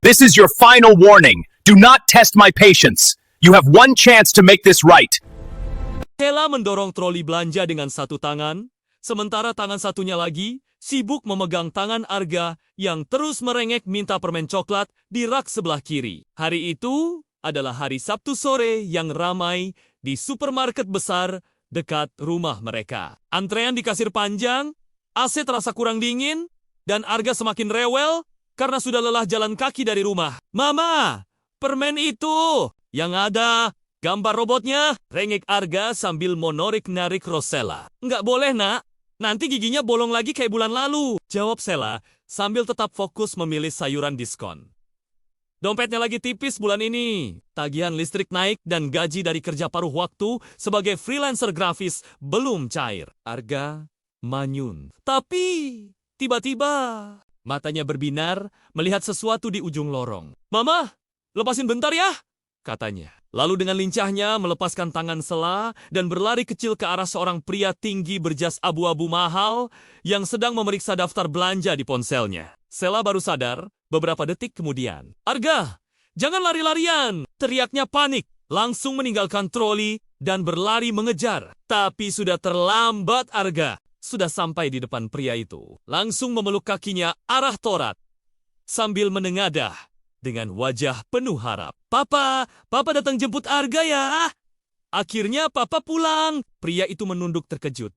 This is your final warning. Do not test my patience. You have one chance to make this right. Sheila mendorong troli belanja dengan satu tangan, sementara tangan satunya lagi sibuk memegang tangan Arga yang terus merengek minta permen coklat di rak sebelah kiri. Hari itu adalah hari Sabtu sore yang ramai di supermarket besar dekat rumah mereka. Antrean di kasir panjang, AC terasa kurang dingin, dan Arga semakin rewel karena sudah lelah jalan kaki dari rumah. Mama, permen itu yang ada gambar robotnya, rengek Arga sambil menarik-narik Rosella. Nggak boleh, nak. Nanti giginya bolong lagi kayak bulan lalu, jawab Sheila sambil tetap fokus memilih sayuran diskon. Dompetnya lagi tipis bulan ini. Tagihan listrik naik dan gaji dari kerja paruh waktu sebagai freelancer grafis belum cair. Arga manyun. Tapi tiba-tiba matanya berbinar melihat sesuatu di ujung lorong. Mama, lepasin bentar ya, katanya. Lalu dengan lincahnya melepaskan tangan Sheila dan berlari kecil ke arah seorang pria tinggi berjas abu-abu mahal yang sedang memeriksa daftar belanja di ponselnya. Sheila baru sadar beberapa detik kemudian. Arga, jangan lari-larian! Teriaknya panik, langsung meninggalkan troli dan berlari mengejar. Tapi sudah terlambat Arga. Sudah sampai di depan pria itu. Langsung memeluk kakinya arah torat sambil menengadah dengan wajah penuh harap. Papa datang jemput Arga ya. Akhirnya Papa pulang. Pria itu menunduk terkejut.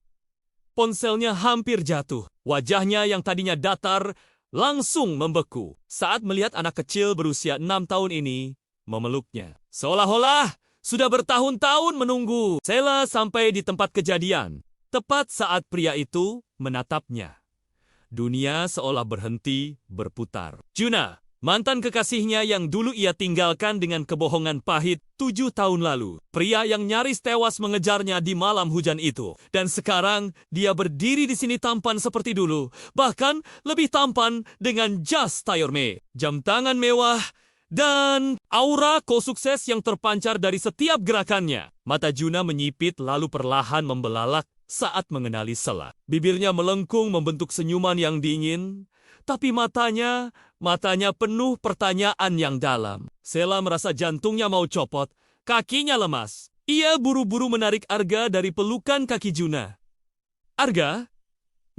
Ponselnya hampir jatuh. Wajahnya yang tadinya datar langsung membeku saat melihat anak kecil berusia 6 tahun ini memeluknya. Seolah-olah sudah bertahun-tahun menunggu. Sheila sampai di tempat kejadian, tepat saat pria itu menatapnya. Dunia seolah berhenti berputar. Juna, mantan kekasihnya yang dulu ia tinggalkan dengan kebohongan pahit 7 tahun lalu. Pria yang nyaris tewas mengejarnya di malam hujan itu. Dan sekarang dia berdiri di sini tampan seperti dulu. Bahkan lebih tampan dengan jas tailleur-made, jam tangan mewah, dan aura ko-sukses yang terpancar dari setiap gerakannya. Mata Juna menyipit lalu perlahan membelalak saat mengenali Sheila. Bibirnya melengkung membentuk senyuman yang dingin. Tapi matanya penuh pertanyaan yang dalam. Sheila merasa jantungnya mau copot, kakinya lemas. Ia buru-buru menarik Arga dari pelukan kaki Juna. Arga,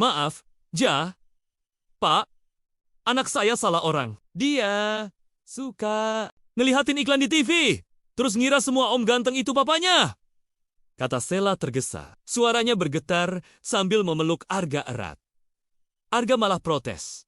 maaf, Pak, anak saya salah orang. Dia suka ngelihatin iklan di TV, terus ngira semua om ganteng itu papanya, kata Sheila tergesa. Suaranya bergetar sambil memeluk Arga erat. Arga malah protes.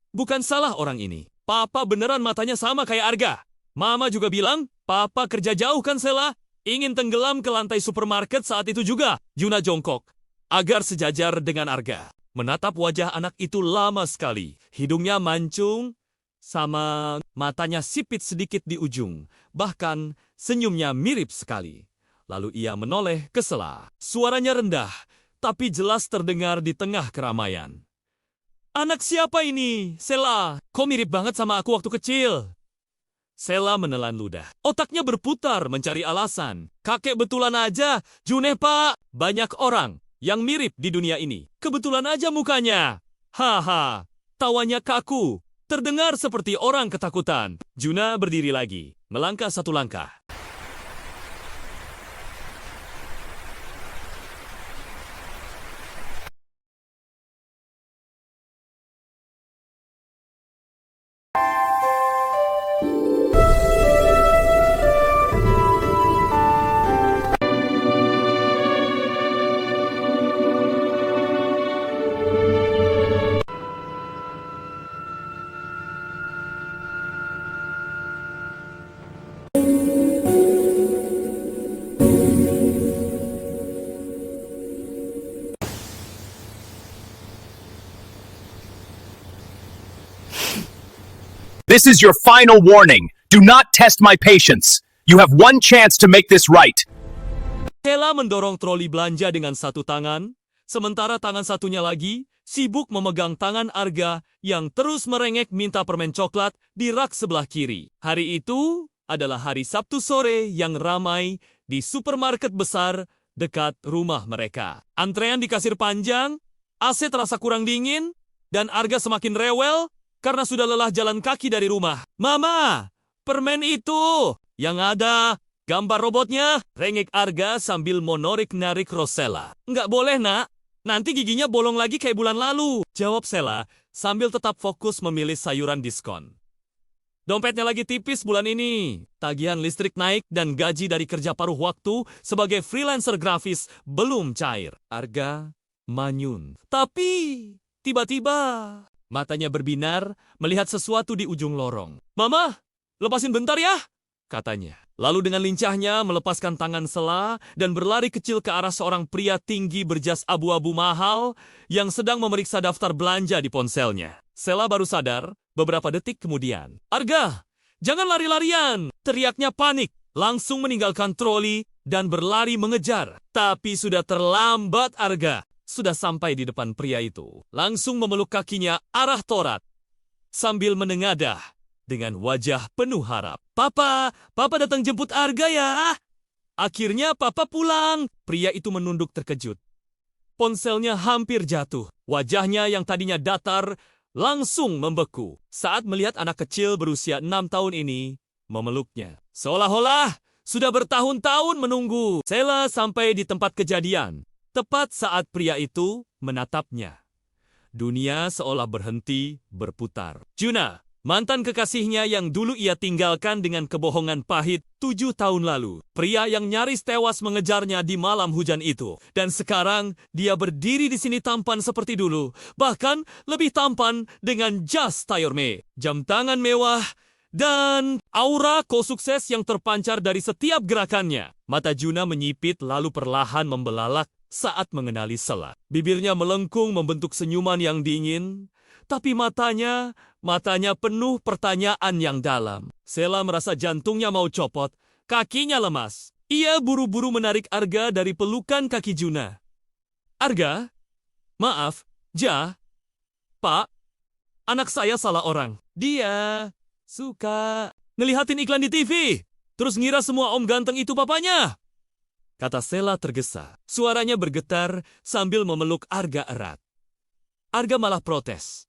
Bukan salah orang ini. Papa beneran matanya sama kayak Arga. Mama juga bilang, Papa kerja jauh kan Sheila? Ingin tenggelam ke lantai supermarket saat itu juga. Juna jongkok agar sejajar dengan Arga. Menatap wajah anak itu lama sekali. Hidungnya mancung, sama matanya sipit sedikit di ujung. Bahkan senyumnya mirip sekali. Lalu ia menoleh ke Sheila. Suaranya rendah, tapi jelas terdengar di tengah keramaian. Anak siapa ini, Sheila? Kok mirip banget sama aku waktu kecil? Sheila menelan ludah. Otaknya berputar mencari alasan. Kakek betulan aja, Juneh pak. Banyak orang yang mirip di dunia ini. Kebetulan aja mukanya. Haha, tawanya kaku. Terdengar seperti orang ketakutan. Juna berdiri lagi, melangkah satu langkah. This is your final warning. Do not test my patience. You have one chance to make this right. Sheila mendorong troli belanja dengan satu tangan, sementara tangan satunya lagi sibuk memegang tangan Arga yang terus merengek minta permen coklat di rak sebelah kiri. Hari itu adalah hari Sabtu sore yang ramai di supermarket besar dekat rumah mereka. Antrean di kasir panjang, AC terasa kurang dingin, dan Arga semakin rewel karena sudah lelah jalan kaki dari rumah. Mama, permen itu! Yang ada gambar robotnya, rengek Arga sambil menarik-narik Rosella. Nggak boleh, nak. Nanti giginya bolong lagi kayak bulan lalu. Jawab Sela sambil tetap fokus memilih sayuran diskon. Dompetnya lagi tipis bulan ini. Tagihan listrik naik dan gaji dari kerja paruh waktu sebagai freelancer grafis belum cair. Arga manyun. Tapi tiba-tiba matanya berbinar melihat sesuatu di ujung lorong. Mama, lepasin bentar ya, katanya. Lalu dengan lincahnya melepaskan tangan Sela dan berlari kecil ke arah seorang pria tinggi berjas abu-abu mahal yang sedang memeriksa daftar belanja di ponselnya. Sela baru sadar beberapa detik kemudian. Arga, jangan lari-larian! Teriaknya panik, langsung meninggalkan troli dan berlari mengejar. Tapi sudah terlambat Arga. Sudah sampai di depan pria itu. Langsung memeluk kakinya arah Torat. Sambil menengadah dengan wajah penuh harap. Papa datang jemput Arga ya. Akhirnya Papa pulang. Pria itu menunduk terkejut. Ponselnya hampir jatuh. Wajahnya yang tadinya datar langsung membeku saat melihat anak kecil berusia 6 tahun ini memeluknya. Seolah-olah sudah bertahun-tahun menunggu. Sela sampai di tempat kejadian. Tepat saat pria itu menatapnya. Dunia seolah berhenti berputar. Juna, mantan kekasihnya yang dulu ia tinggalkan dengan kebohongan pahit 7 tahun lalu. Pria yang nyaris tewas mengejarnya di malam hujan itu. Dan sekarang dia berdiri di sini tampan seperti dulu. Bahkan lebih tampan dengan jas tailleur-made, jam tangan mewah, dan aura ko-sukses yang terpancar dari setiap gerakannya. Mata Juna menyipit lalu perlahan membelalak saat mengenali Sela. Bibirnya melengkung membentuk senyuman yang dingin. Tapi matanya penuh pertanyaan yang dalam. Sela merasa jantungnya mau copot, kakinya lemas. Ia buru-buru menarik Arga dari pelukan kaki Juna. Arga, maaf, Pak, anak saya salah orang. Dia suka ngelihatin iklan di TV, terus ngira semua om ganteng itu papanya, kata Sela tergesa. Suaranya bergetar sambil memeluk Arga erat. Arga malah protes.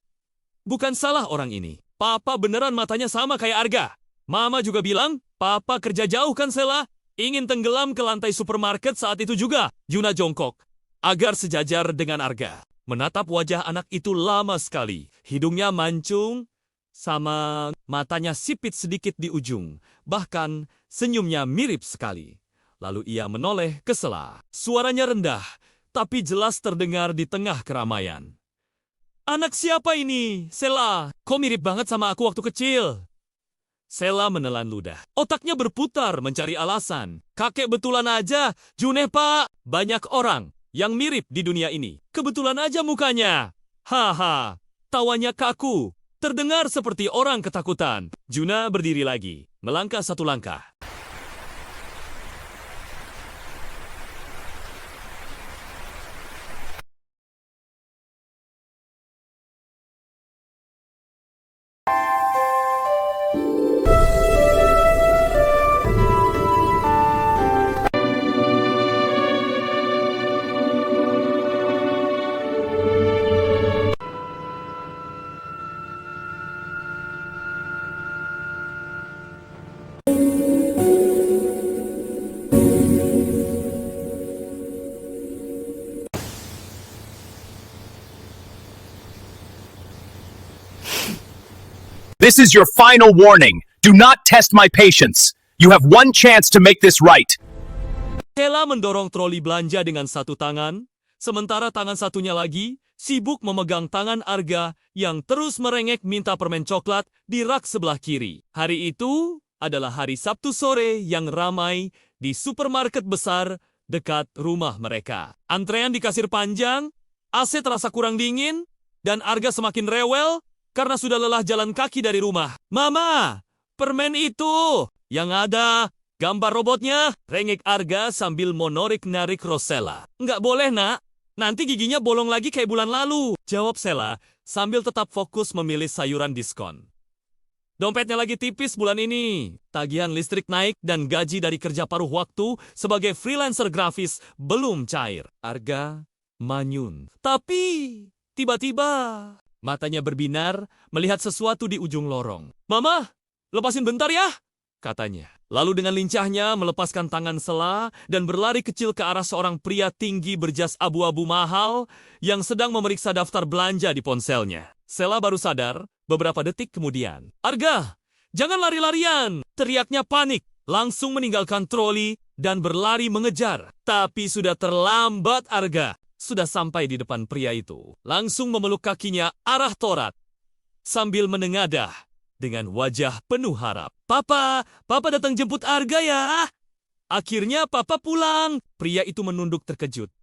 Bukan salah orang ini. Papa beneran matanya sama kayak Arga. Mama juga bilang, Papa kerja jauh kan Sela? Ingin tenggelam ke lantai supermarket saat itu juga. Juna jongkok, agar sejajar dengan Arga. Menatap wajah anak itu lama sekali. Hidungnya mancung, sama matanya sipit sedikit di ujung. Bahkan senyumnya mirip sekali. Lalu ia menoleh ke Sela. Suaranya rendah, tapi jelas terdengar di tengah keramaian. Anak siapa ini, Sela? Kok mirip banget sama aku waktu kecil? Sela menelan ludah. Otaknya berputar mencari alasan. Kakek betulan aja, Juneh pak. Banyak orang yang mirip di dunia ini. Kebetulan aja mukanya. Haha, tawanya kaku. Terdengar seperti orang ketakutan. Juna berdiri lagi, melangkah satu langkah. This is your final warning. Do not test my patience. You have one chance to make this right. Sela mendorong troli belanja dengan satu tangan, sementara tangan satunya lagi sibuk memegang tangan Arga yang terus merengek minta permen coklat di rak sebelah kiri. Hari itu adalah hari Sabtu sore yang ramai di supermarket besar dekat rumah mereka. Antrean di kasir panjang, AC terasa kurang dingin, dan Arga semakin rewel karena sudah lelah jalan kaki dari rumah. Mama, permen itu! Yang ada gambar robotnya, rengek Arga sambil menarik-narik Rosella. Nggak boleh, nak. Nanti giginya bolong lagi kayak bulan lalu. Jawab Sela sambil tetap fokus memilih sayuran diskon. Dompetnya lagi tipis bulan ini. Tagihan listrik naik dan gaji dari kerja paruh waktu sebagai freelancer grafis belum cair. Arga manyun. Tapi tiba-tiba Matanya berbinar melihat sesuatu di ujung lorong. Mama, lepasin bentar ya, katanya. Lalu dengan lincahnya melepaskan tangan Sela dan berlari kecil ke arah seorang pria tinggi berjas abu-abu mahal yang sedang memeriksa daftar belanja di ponselnya. Sela baru sadar beberapa detik kemudian. Arga, jangan lari-larian, teriaknya panik. Langsung meninggalkan troli dan berlari mengejar. Tapi sudah terlambat Arga. Sudah sampai di depan pria itu. Langsung memeluk kakinya arah Torat. Sambil menengadah dengan wajah penuh harap. Papa datang jemput Arga ya. Akhirnya Papa pulang. Pria itu menunduk terkejut.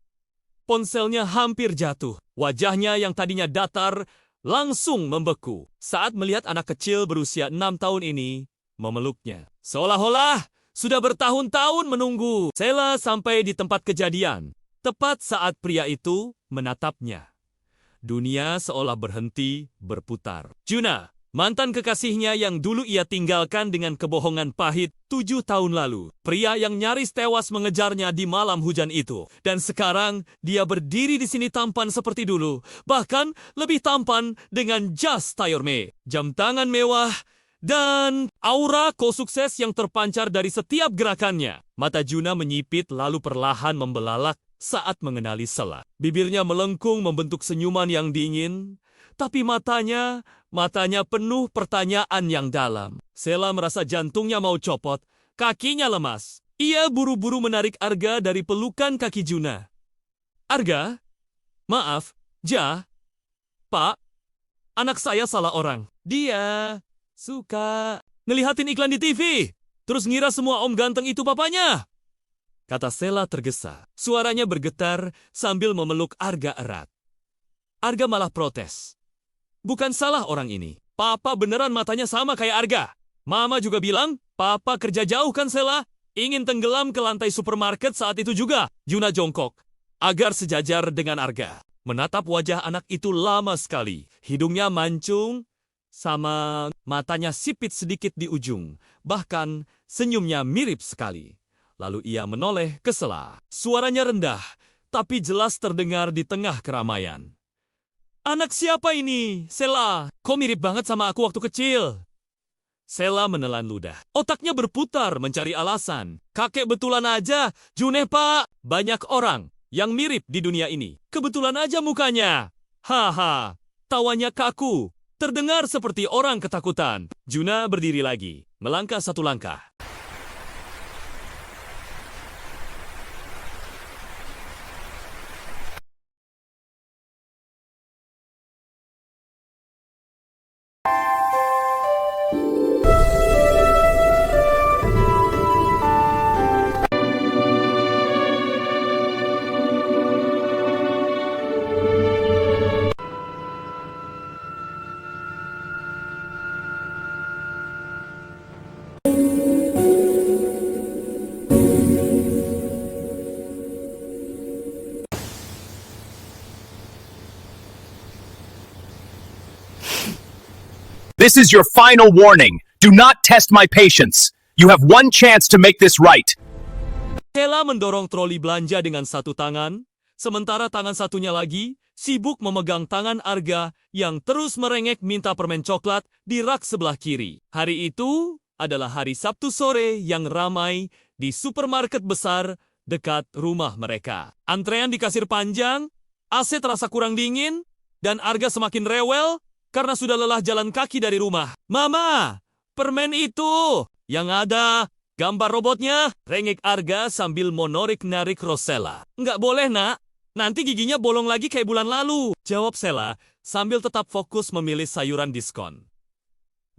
Ponselnya hampir jatuh. Wajahnya yang tadinya datar langsung membeku saat melihat anak kecil berusia 6 tahun ini memeluknya. Seolah-olah sudah bertahun-tahun menunggu. Sela sampai di tempat kejadian. Tepat saat pria itu menatapnya. Dunia seolah berhenti berputar. Juna, mantan kekasihnya yang dulu ia tinggalkan dengan kebohongan pahit 7 tahun lalu. Pria yang nyaris tewas mengejarnya di malam hujan itu. Dan sekarang dia berdiri di sini tampan seperti dulu. Bahkan lebih tampan dengan jas tayorme, jam tangan mewah, dan aura ko-sukses yang terpancar dari setiap gerakannya. Mata Juna menyipit lalu perlahan membelalak saat mengenali Sela. Bibirnya melengkung membentuk senyuman yang dingin, tapi matanya penuh pertanyaan yang dalam. Sela merasa jantungnya mau copot, kakinya lemas. Ia buru-buru menarik Arga dari pelukan kaki Juna. Arga, maaf, Pak, anak saya salah orang. Dia suka ngelihatin iklan di TV, terus ngira semua om ganteng itu papanya, kata Sela tergesa. Suaranya bergetar sambil memeluk Arga erat. Arga malah protes. Bukan salah orang ini. Papa beneran matanya sama kayak Arga. Mama juga bilang, Papa kerja jauh kan Sela? Ingin tenggelam ke lantai supermarket saat itu juga. Juna jongkok, agar sejajar dengan Arga. Menatap wajah anak itu lama sekali. Hidungnya mancung, sama matanya sipit sedikit di ujung. Bahkan senyumnya mirip sekali. Lalu ia menoleh ke Sela. Suaranya rendah, tapi jelas terdengar di tengah keramaian. Anak siapa ini, Sela? Kok mirip banget sama aku waktu kecil? Sela menelan ludah. Otaknya berputar mencari alasan. Kakek betulan aja, Juneh pak. Banyak orang yang mirip di dunia ini. Kebetulan aja mukanya. Haha, tawanya kaku. Terdengar seperti orang ketakutan. Juna berdiri lagi, melangkah satu langkah. This is your final warning. Do not test my patience. You have one chance to make this right. Sela mendorong troli belanja dengan satu tangan, sementara tangan satunya lagi sibuk memegang tangan Arga yang terus merengek minta permen coklat di rak sebelah kiri. Hari itu adalah hari Sabtu sore yang ramai di supermarket besar dekat rumah mereka. Antrean di kasir panjang, AC terasa kurang dingin, dan Arga semakin rewel karena sudah lelah jalan kaki dari rumah. Mama, permen itu yang ada gambar robotnya, rengek Arga sambil monorik-narik Rosella. Nggak boleh nak, nanti giginya bolong lagi kayak bulan lalu, jawab Sela sambil tetap fokus memilih sayuran diskon.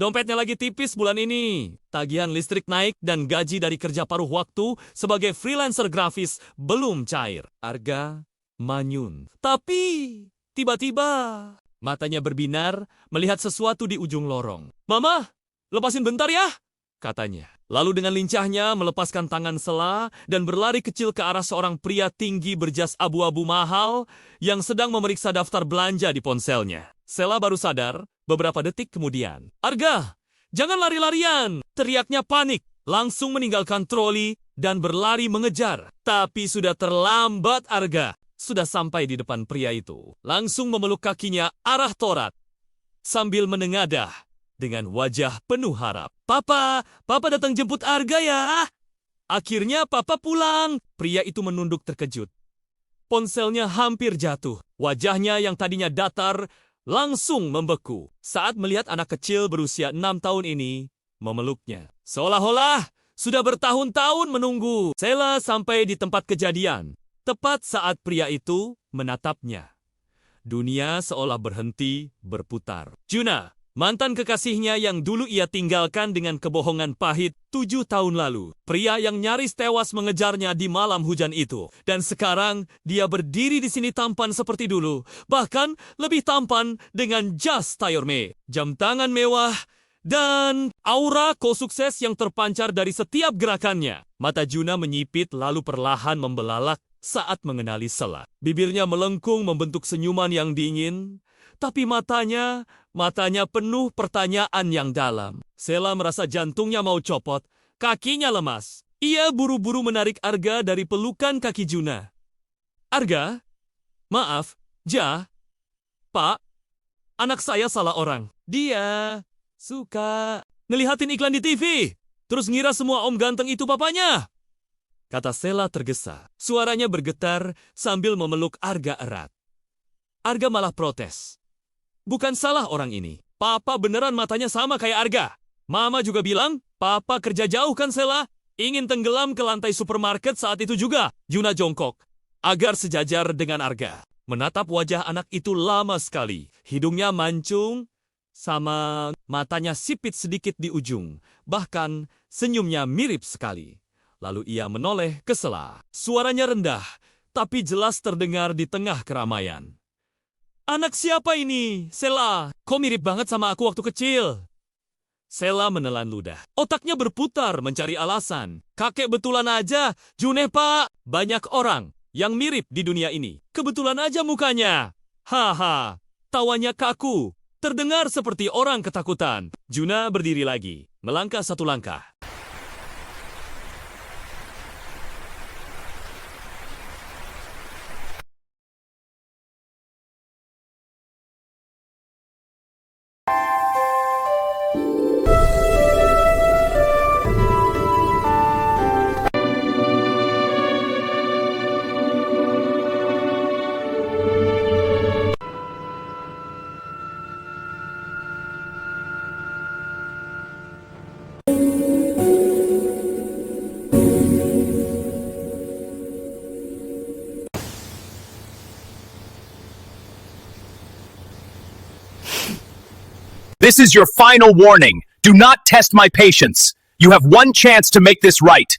Dompetnya lagi tipis bulan ini, tagihan listrik naik dan gaji dari kerja paruh waktu sebagai freelancer grafis belum cair. Arga manyun. Tapi tiba-tiba matanya berbinar melihat sesuatu di ujung lorong. Mama, lepasin bentar ya, katanya. Lalu dengan lincahnya melepaskan tangan Sela dan berlari kecil ke arah seorang pria tinggi berjas abu-abu mahal yang sedang memeriksa daftar belanja di ponselnya. Sela baru sadar beberapa detik kemudian. Arga, jangan lari-larian, teriaknya panik. Langsung meninggalkan troli dan berlari mengejar. Tapi sudah terlambat Arga. Sudah sampai di depan pria itu. Langsung memeluk kakinya arah Torat. sambil menengadah dengan wajah penuh harap. Papa datang jemput Arga ya. Akhirnya papa pulang. Pria itu menunduk terkejut. Ponselnya hampir jatuh. Wajahnya yang tadinya datar langsung membeku saat melihat anak kecil berusia 6 tahun ini memeluknya. Seolah-olah sudah bertahun-tahun menunggu. Sela sampai di tempat kejadian. Tepat saat pria itu menatapnya. Dunia seolah berhenti berputar. Juna, mantan kekasihnya yang dulu ia tinggalkan dengan kebohongan pahit 7 tahun lalu. Pria yang nyaris tewas mengejarnya di malam hujan itu. Dan sekarang dia berdiri di sini tampan seperti dulu. Bahkan lebih tampan dengan jas tayorme, jam tangan mewah, dan aura ko-sukses yang terpancar dari setiap gerakannya. Mata Juna menyipit lalu perlahan membelalak saat mengenali Sela. Bibirnya melengkung membentuk senyuman yang dingin, tapi matanya penuh pertanyaan yang dalam. Sela merasa jantungnya mau copot, kakinya lemas. Ia buru-buru menarik Arga dari pelukan kaki Juna. Arga? Maaf, Pak, anak saya salah orang. Dia suka ngelihatin iklan di TV, terus ngira semua om ganteng itu papanya, kata Sela tergesa. Suaranya bergetar sambil memeluk Arga erat. Arga malah protes. Bukan salah orang ini. Papa beneran matanya sama kayak Arga. Mama juga bilang, papa kerja jauh kan Sela? Ingin tenggelam ke lantai supermarket saat itu juga. Juna jongkok, agar sejajar dengan Arga. Menatap wajah anak itu lama sekali. Hidungnya mancung, sama matanya sipit sedikit di ujung. Bahkan senyumnya mirip sekali. Lalu ia menoleh ke Sela. Suaranya rendah, tapi jelas terdengar di tengah keramaian. Anak siapa ini, Sela? Kok mirip banget sama aku waktu kecil? Sela menelan ludah. Otaknya berputar mencari alasan. Kakek betulan aja, Juneh pak. Banyak orang yang mirip di dunia ini. Kebetulan aja mukanya. Haha, tawanya kaku. Terdengar seperti orang ketakutan. Juna berdiri lagi, melangkah satu langkah. This is your final warning. Do not test my patience. You have one chance to make this right.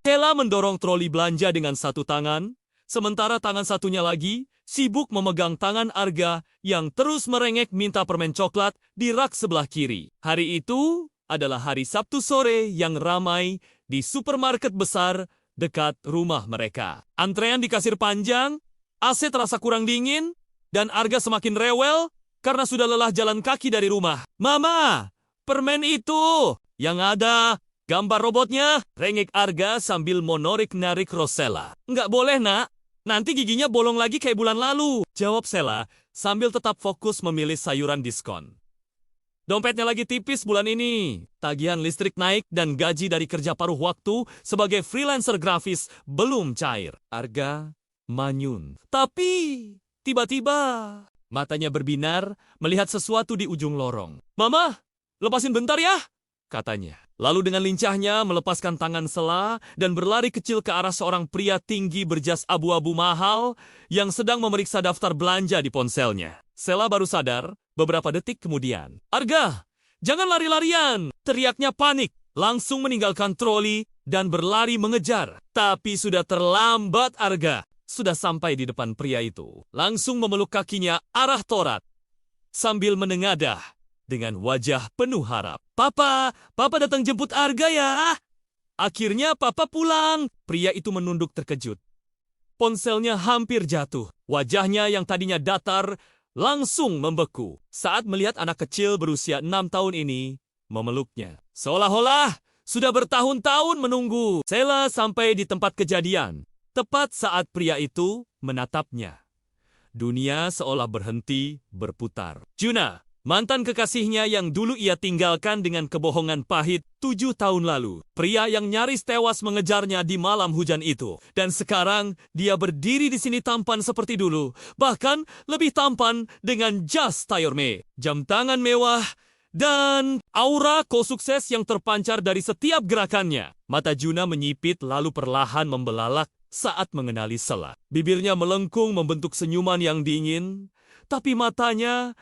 Sela mendorong troli belanja dengan satu tangan, sementara tangan satunya lagi sibuk memegang tangan Arga yang terus merengek minta permen coklat di rak sebelah kiri. Hari itu adalah hari Sabtu sore yang ramai di supermarket besar dekat rumah mereka. Antrean di kasir panjang, AC terasa kurang dingin, dan Arga semakin rewel karena sudah lelah jalan kaki dari rumah. Mama, permen itu yang ada gambar robotnya, rengek Arga sambil monorik-narik Rosella. Nggak boleh nak, nanti giginya bolong lagi kayak bulan lalu, jawab Sela sambil tetap fokus memilih sayuran diskon. Dompetnya lagi tipis bulan ini, tagihan listrik naik dan gaji dari kerja paruh waktu sebagai freelancer grafis belum cair. Arga manyun. Tapi tiba-tiba matanya berbinar melihat sesuatu di ujung lorong. Mama, lepasin bentar ya, katanya. Lalu dengan lincahnya melepaskan tangan Sela dan berlari kecil ke arah seorang pria tinggi berjas abu-abu mahal yang sedang memeriksa daftar belanja di ponselnya. Sela baru sadar beberapa detik kemudian. Arga, jangan lari-larian, teriaknya panik. Langsung meninggalkan troli dan berlari mengejar. Tapi sudah terlambat Arga. Sudah sampai di depan pria itu. Langsung memeluk kakinya arah Torat. Sambil menengadah dengan wajah penuh harap. Papa datang jemput Arga ya. Akhirnya papa pulang. Pria itu menunduk terkejut. Ponselnya hampir jatuh. Wajahnya yang tadinya datar langsung membeku saat melihat anak kecil berusia 6 tahun ini memeluknya. Seolah-olah sudah bertahun-tahun menunggu. Sela sampai di tempat kejadian. Tepat saat pria itu menatapnya. Dunia seolah berhenti berputar. Juna, Mantan kekasihnya yang dulu ia tinggalkan dengan kebohongan pahit 7 tahun lalu. Pria yang nyaris tewas mengejarnya di malam hujan itu. Dan sekarang dia berdiri di sini tampan seperti dulu. Bahkan lebih tampan dengan jas tayorme, jam tangan mewah, dan aura ko-sukses yang terpancar dari setiap gerakannya. Mata Juna menyipit lalu perlahan membelalak saat mengenali Sela. Bibirnya melengkung membentuk senyuman yang dingin. Tapi matanya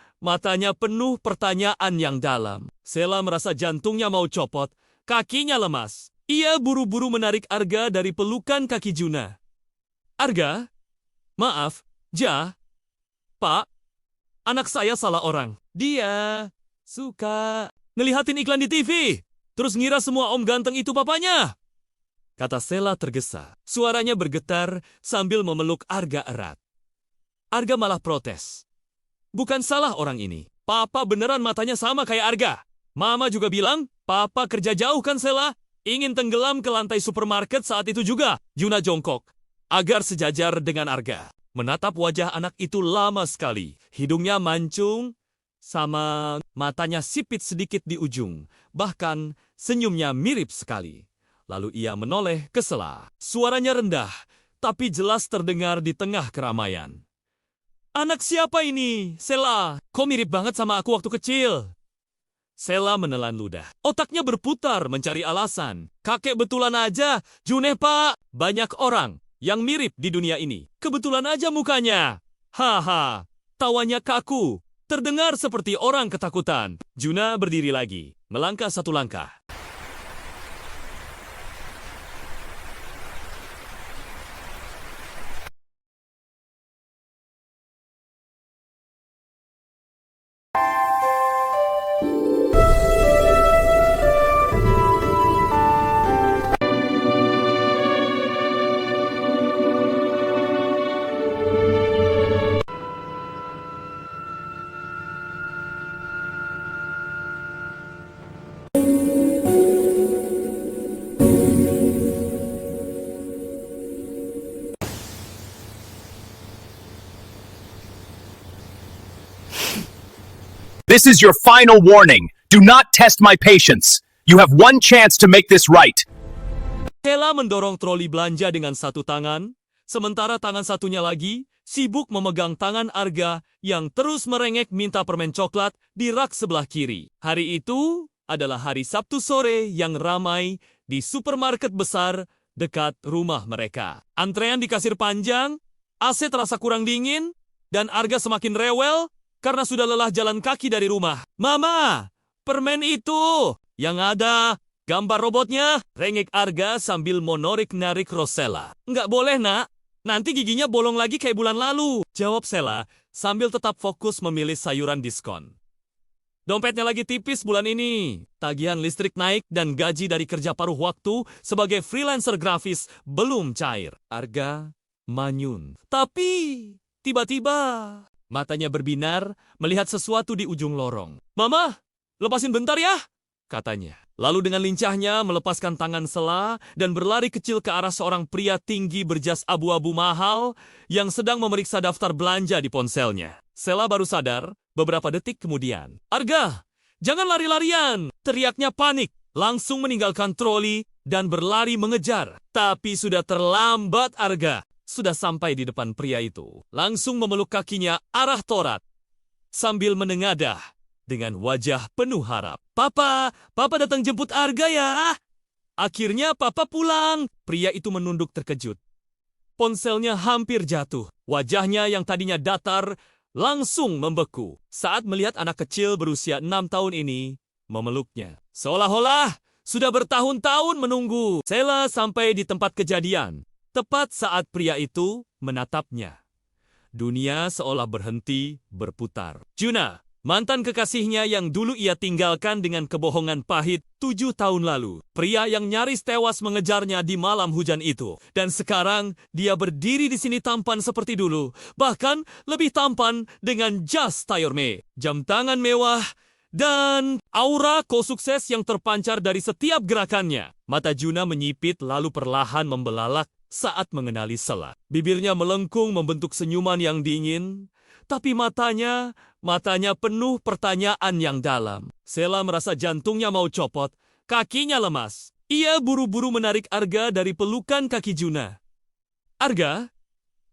penuh pertanyaan yang dalam. Sela merasa jantungnya mau copot, kakinya lemas. Ia buru-buru menarik Arga dari pelukan kaki Juna. Arga? Maaf, Pak, anak saya salah orang. Dia suka ngelihatin iklan di TV, terus ngira semua om ganteng itu papanya. Kata Sela tergesa. Suaranya bergetar sambil memeluk Arga erat. Arga malah protes. Bukan salah orang ini. Papa beneran matanya sama kayak Arga. Mama juga bilang, Papa kerja jauh kan Sela? Ingin tenggelam ke lantai supermarket saat itu juga. Juna jongkok, agar sejajar dengan Arga. Menatap wajah anak itu lama sekali. Hidungnya mancung, sama matanya sipit sedikit di ujung. Bahkan senyumnya mirip sekali. Lalu ia menoleh ke Sela. Suaranya rendah, tapi jelas terdengar di tengah keramaian. Anak siapa ini, Sela? Kok mirip banget sama aku waktu kecil? Sela menelan ludah. Otaknya berputar mencari alasan. Kakek betulan aja, Juneh pak. Banyak orang yang mirip di dunia ini. Kebetulan aja mukanya. Haha, tawanya kaku. Terdengar seperti orang ketakutan. Juna berdiri lagi, melangkah satu langkah. This is your final warning. Do not test my patience. You have one chance to make this right. Sela mendorong troli belanja dengan satu tangan, sementara tangan satunya lagi sibuk memegang tangan Arga yang terus merengek minta permen coklat di rak sebelah kiri. Hari itu adalah hari Sabtu sore yang ramai di supermarket besar dekat rumah mereka. Antrean di kasir panjang, AC terasa kurang dingin, dan Arga semakin rewel karena sudah lelah jalan kaki dari rumah. Mama, permen itu yang ada gambar robotnya, rengek Arga sambil monorik-narik Rosella. Nggak boleh nak, nanti giginya bolong lagi kayak bulan lalu, jawab Sela sambil tetap fokus memilih sayuran diskon. Dompetnya lagi tipis bulan ini. Tagihan listrik naik dan gaji dari kerja paruh waktu sebagai freelancer grafis belum cair. Arga manyun. Tapi tiba-tiba matanya berbinar melihat sesuatu di ujung lorong. Mama, lepasin bentar ya, katanya. Lalu dengan lincahnya melepaskan tangan Sela dan berlari kecil ke arah seorang pria tinggi berjas abu-abu mahal yang sedang memeriksa daftar belanja di ponselnya. Sela baru sadar beberapa detik kemudian. Arga, jangan lari-larian, teriaknya panik. Langsung meninggalkan troli dan berlari mengejar. Tapi sudah terlambat Arga. Sudah sampai di depan pria itu. Langsung memeluk kakinya arah Torat. Sambil menengadah dengan wajah penuh harap. Papa datang jemput Arga ya. Akhirnya Papa pulang. Pria itu menunduk terkejut. Ponselnya hampir jatuh. Wajahnya yang tadinya datar langsung membeku saat melihat anak kecil berusia 6 tahun ini memeluknya. Seolah-olah sudah bertahun-tahun menunggu. Sela sampai di tempat kejadian. Tepat saat pria itu menatapnya. Dunia seolah berhenti berputar. Juna, mantan kekasihnya yang dulu ia tinggalkan dengan kebohongan pahit 7 tahun lalu. Pria yang nyaris tewas mengejarnya di malam hujan itu. Dan sekarang dia berdiri di sini tampan seperti dulu. Bahkan lebih tampan dengan jas tayorme, jam tangan mewah, dan aura ko-sukses yang terpancar dari setiap gerakannya. Mata Juna menyipit lalu perlahan membelalak saat mengenali Sela. Bibirnya melengkung membentuk senyuman yang dingin, Tapi matanya penuh pertanyaan yang dalam. Sela merasa jantungnya mau copot, kakinya lemas. Ia buru-buru menarik Arga dari pelukan kaki Juna. Arga?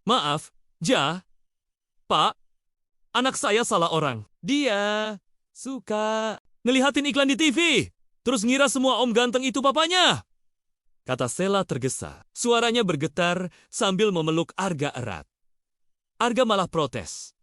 Maaf, Ja? Pak? Anak saya salah orang. Dia suka ngelihatin iklan di TV. Terus ngira semua om ganteng itu papanya. Kata Sela tergesa. Suaranya bergetar sambil memeluk Arga erat. Arga malah protes.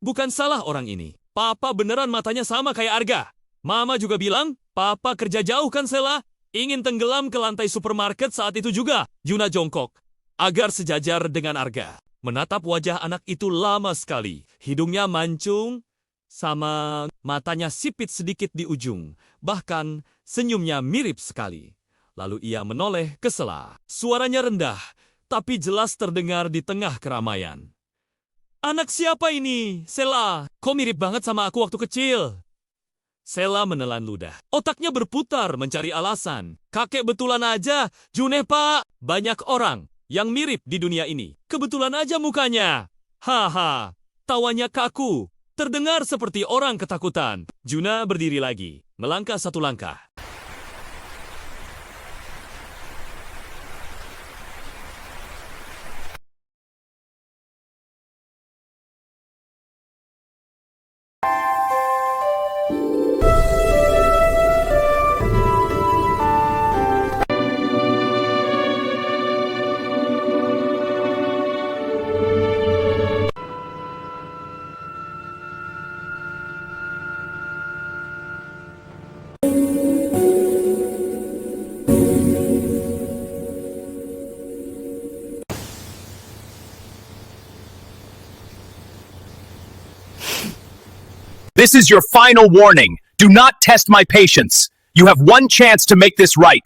Bukan salah orang ini. Papa beneran matanya sama kayak Arga. Mama juga bilang, Papa kerja jauh kan Sela? Ingin tenggelam ke lantai supermarket saat itu juga. Juna jongkok, agar sejajar dengan Arga. Menatap wajah anak itu lama sekali. Hidungnya mancung, sama matanya sipit sedikit di ujung. Bahkan senyumnya mirip sekali. Lalu ia menoleh ke Sela. Suaranya rendah, tapi jelas terdengar di tengah keramaian. Anak siapa ini, Sela? Kok mirip banget sama aku waktu kecil? Sela menelan ludah. Otaknya berputar mencari alasan. Kakek betulan aja, Juneh pak. Banyak orang yang mirip di dunia ini. Kebetulan aja mukanya. Haha, tawanya kaku. Terdengar seperti orang ketakutan. Juna berdiri lagi, melangkah satu langkah. This is your final warning. Do not test my patience. You have one chance to make this right.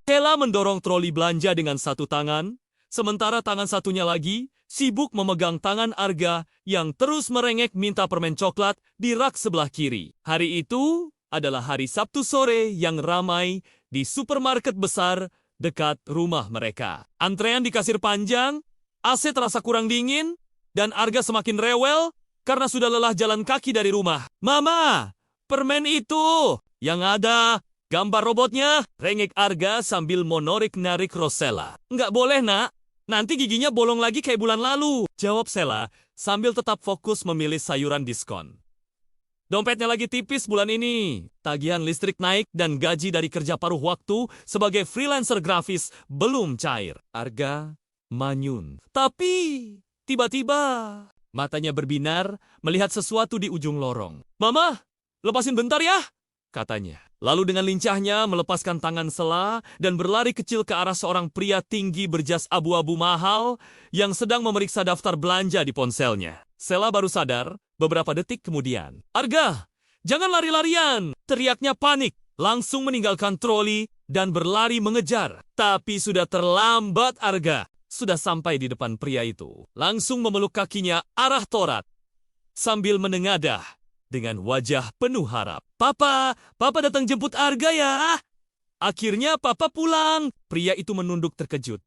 Sela mendorong troli belanja dengan satu tangan, sementara tangan satunya lagi sibuk memegang tangan Arga yang terus merengek minta permen coklat di rak sebelah kiri. Hari itu adalah hari Sabtu sore yang ramai di supermarket besar dekat rumah mereka. Antrean di kasir panjang, AC terasa kurang dingin, dan Arga semakin rewel karena sudah lelah jalan kaki dari rumah. Mama, permen itu yang ada gambar robotnya, rengek Arga sambil monorik-narik Rosella. Nggak boleh nak, nanti giginya bolong lagi kayak bulan lalu, jawab Sela sambil tetap fokus memilih sayuran diskon. Dompetnya lagi tipis bulan ini. Tagihan listrik naik dan gaji dari kerja paruh waktu sebagai freelancer grafis belum cair. Arga manyun. Tapi tiba-tiba matanya berbinar melihat sesuatu di ujung lorong. Mama, lepasin bentar ya, katanya. Lalu dengan lincahnya melepaskan tangan Sela dan berlari kecil ke arah seorang pria tinggi berjas abu-abu mahal yang sedang memeriksa daftar belanja di ponselnya. Sela baru sadar beberapa detik kemudian. Arga, jangan lari-larian, teriaknya panik. Langsung meninggalkan troli dan berlari mengejar. Tapi sudah terlambat Arga. Sudah sampai di depan pria itu. Langsung memeluk kakinya arah torat. Sambil menengadah dengan wajah penuh harap. Papa datang jemput Arga ya. Akhirnya Papa pulang. Pria itu menunduk terkejut.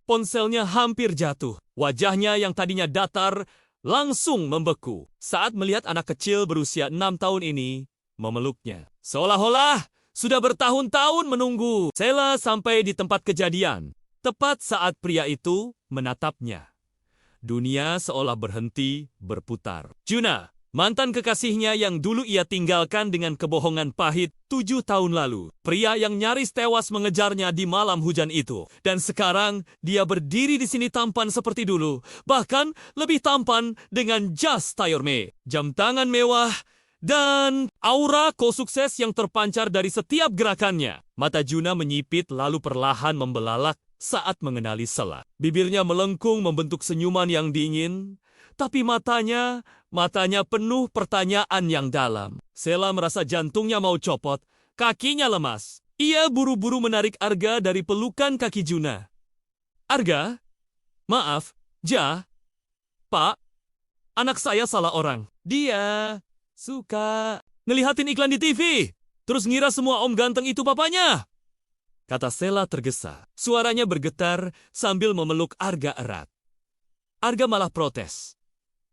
Ponselnya hampir jatuh. Wajahnya yang tadinya datar langsung membeku saat melihat anak kecil berusia 6 tahun ini memeluknya. Seolah-olah sudah bertahun-tahun menunggu. Sela sampai di tempat kejadian. Tepat saat pria itu menatapnya. Dunia seolah berhenti berputar. Juna, mantan kekasihnya yang dulu ia tinggalkan dengan kebohongan pahit 7 tahun lalu. Pria yang nyaris tewas mengejarnya di malam hujan itu. Dan sekarang dia berdiri di sini tampan seperti dulu. Bahkan lebih tampan dengan jas tayorme, jam tangan mewah, dan aura sukses yang terpancar dari setiap gerakannya. Mata Juna menyipit lalu perlahan membelalak saat mengenali Sela. Bibirnya melengkung membentuk senyuman yang dingin, tapi matanya penuh pertanyaan yang dalam. Sela merasa jantungnya mau copot, kakinya lemas. Ia buru-buru menarik Arga dari pelukan kaki Juna. Arga? Maaf, Ja? Pak? Anak saya salah orang. Dia suka ngelihatin iklan di TV. Terus ngira semua om ganteng itu papanya. Kata Sela tergesa. Suaranya bergetar sambil memeluk Arga erat. Arga malah protes.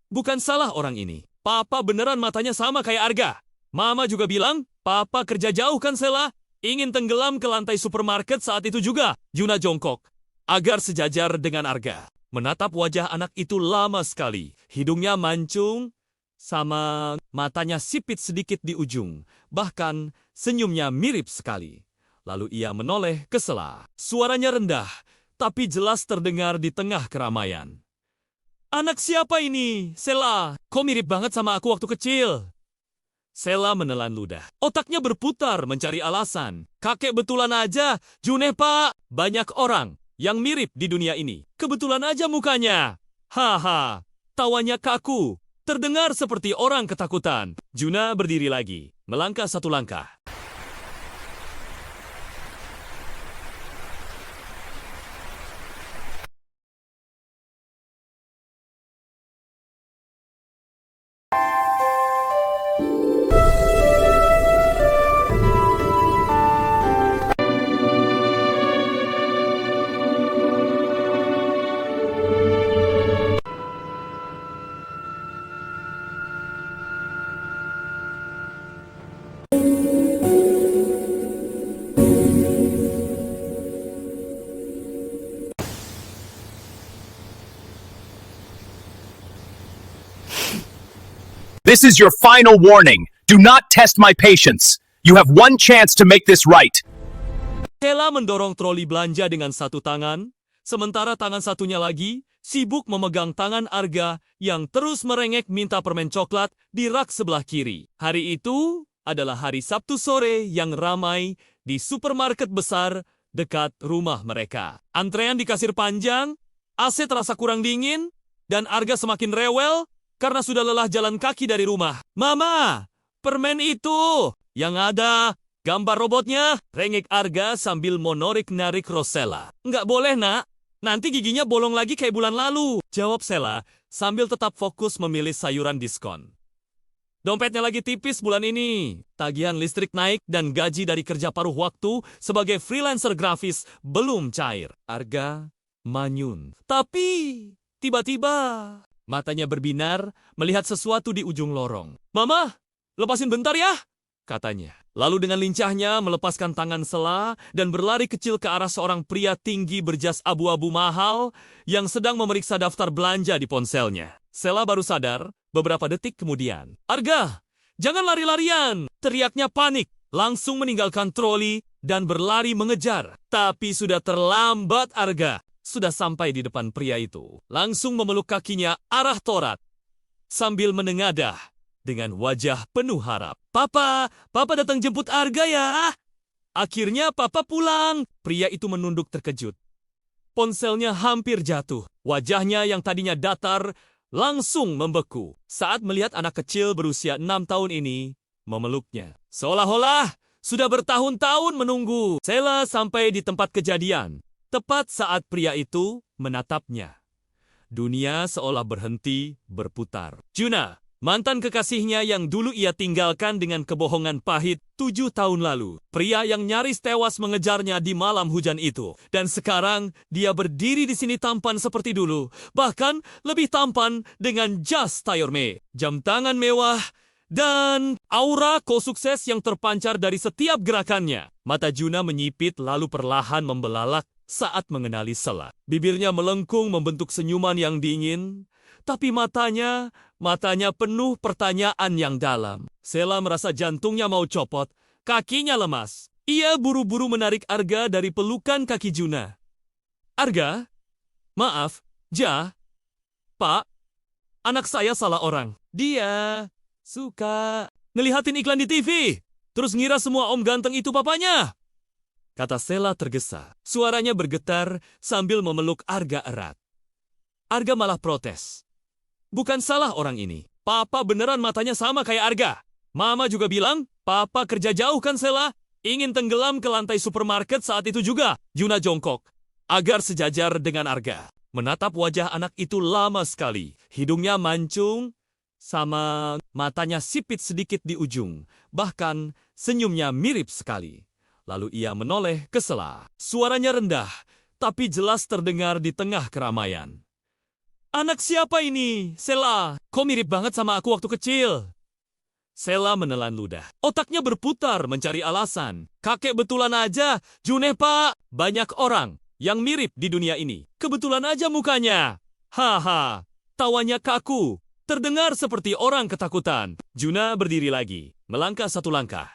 Bukan salah orang ini. Papa beneran matanya sama kayak Arga. Mama juga bilang, Papa kerja jauh kan Sela? Ingin tenggelam ke lantai supermarket saat itu juga. Juna jongkok, agar sejajar dengan Arga. Menatap wajah anak itu lama sekali. Hidungnya mancung, sama matanya sipit sedikit di ujung. Bahkan senyumnya mirip sekali. Lalu ia menoleh ke Sela. Suaranya rendah, tapi jelas terdengar di tengah keramaian. Anak siapa ini, Sela? Kok mirip banget sama aku waktu kecil? Sela menelan ludah. Otaknya berputar mencari alasan. Kakek betulan aja, Juneh pak. Banyak orang yang mirip di dunia ini. Kebetulan aja mukanya. Haha, tawanya kaku. Terdengar seperti orang ketakutan. Juna berdiri lagi, melangkah satu langkah. This is your final warning. Do not test my patience. You have one chance to make this right. Sela mendorong troli belanja dengan satu tangan, sementara tangan satunya lagi sibuk memegang tangan Arga yang terus merengek minta permen coklat di rak sebelah kiri. Hari itu adalah hari Sabtu sore yang ramai di supermarket besar dekat rumah mereka. Antrean di kasir panjang, AC terasa kurang dingin, dan Arga semakin rewel karena sudah lelah jalan kaki dari rumah. Mama, permen itu yang ada gambar robotnya, rengek Arga sambil monorik-narik Rosella. Nggak boleh, nak. Nanti giginya bolong lagi kayak bulan lalu. Jawab Sela sambil tetap fokus memilih sayuran diskon. Dompetnya lagi tipis bulan ini. Tagihan listrik naik dan gaji dari kerja paruh waktu sebagai freelancer grafis belum cair. Arga manyun. Tapi tiba-tiba matanya berbinar melihat sesuatu di ujung lorong. Mama, lepasin bentar ya, katanya. Lalu dengan lincahnya melepaskan tangan Sela dan berlari kecil ke arah seorang pria tinggi berjas abu-abu mahal yang sedang memeriksa daftar belanja di ponselnya. Sela baru sadar beberapa detik kemudian. Arga, jangan lari-larian! Teriaknya panik, langsung meninggalkan troli dan berlari mengejar. Tapi sudah terlambat Arga. Sudah sampai di depan pria itu. Langsung memeluk kakinya arah Torat. Sambil menengadah dengan wajah penuh harap. Papa datang jemput Arga ya. Akhirnya Papa pulang. Pria itu menunduk terkejut. Ponselnya hampir jatuh. Wajahnya yang tadinya datar langsung membeku saat melihat anak kecil berusia 6 tahun ini memeluknya. Seolah-olah sudah bertahun-tahun menunggu. Sela sampai di tempat kejadian. Tepat saat pria itu menatapnya. Dunia seolah berhenti berputar. Juna, mantan kekasihnya yang dulu ia tinggalkan dengan kebohongan pahit 7 tahun lalu. Pria yang nyaris tewas mengejarnya di malam hujan itu. Dan sekarang dia berdiri di sini tampan seperti dulu. Bahkan lebih tampan dengan jas tayorme, jam tangan mewah, dan aura ko-sukses yang terpancar dari setiap gerakannya. Mata Juna menyipit lalu perlahan membelalak saat mengenali Sela. Bibirnya melengkung membentuk senyuman yang dingin, tapi matanya penuh pertanyaan yang dalam. Sela merasa jantungnya mau copot, kakinya lemas. Ia buru-buru menarik Arga dari pelukan kaki Juna. Arga, maaf, Pak, anak saya salah orang. Dia suka ngelihatin iklan di TV, terus ngira semua om ganteng itu papanya. Kata Sela tergesa. Suaranya bergetar sambil memeluk Arga erat. Arga malah protes. Bukan salah orang ini. Papa beneran matanya sama kayak Arga. Mama juga bilang, Papa kerja jauh kan Sela? Ingin tenggelam ke lantai supermarket saat itu juga. Juna jongkok, agar sejajar dengan Arga. Menatap wajah anak itu lama sekali. Hidungnya mancung, sama matanya sipit sedikit di ujung. Bahkan senyumnya mirip sekali. Lalu ia menoleh ke Sela. Suaranya rendah, tapi jelas terdengar di tengah keramaian. Anak siapa ini? Sela, kok mirip banget sama aku waktu kecil? Sela menelan ludah. Otaknya berputar mencari alasan. Kakek betulan aja, Juneh pak. Banyak orang yang mirip di dunia ini. Kebetulan aja mukanya. Haha, tawanya kaku. Terdengar seperti orang ketakutan. Juna berdiri lagi, melangkah satu langkah.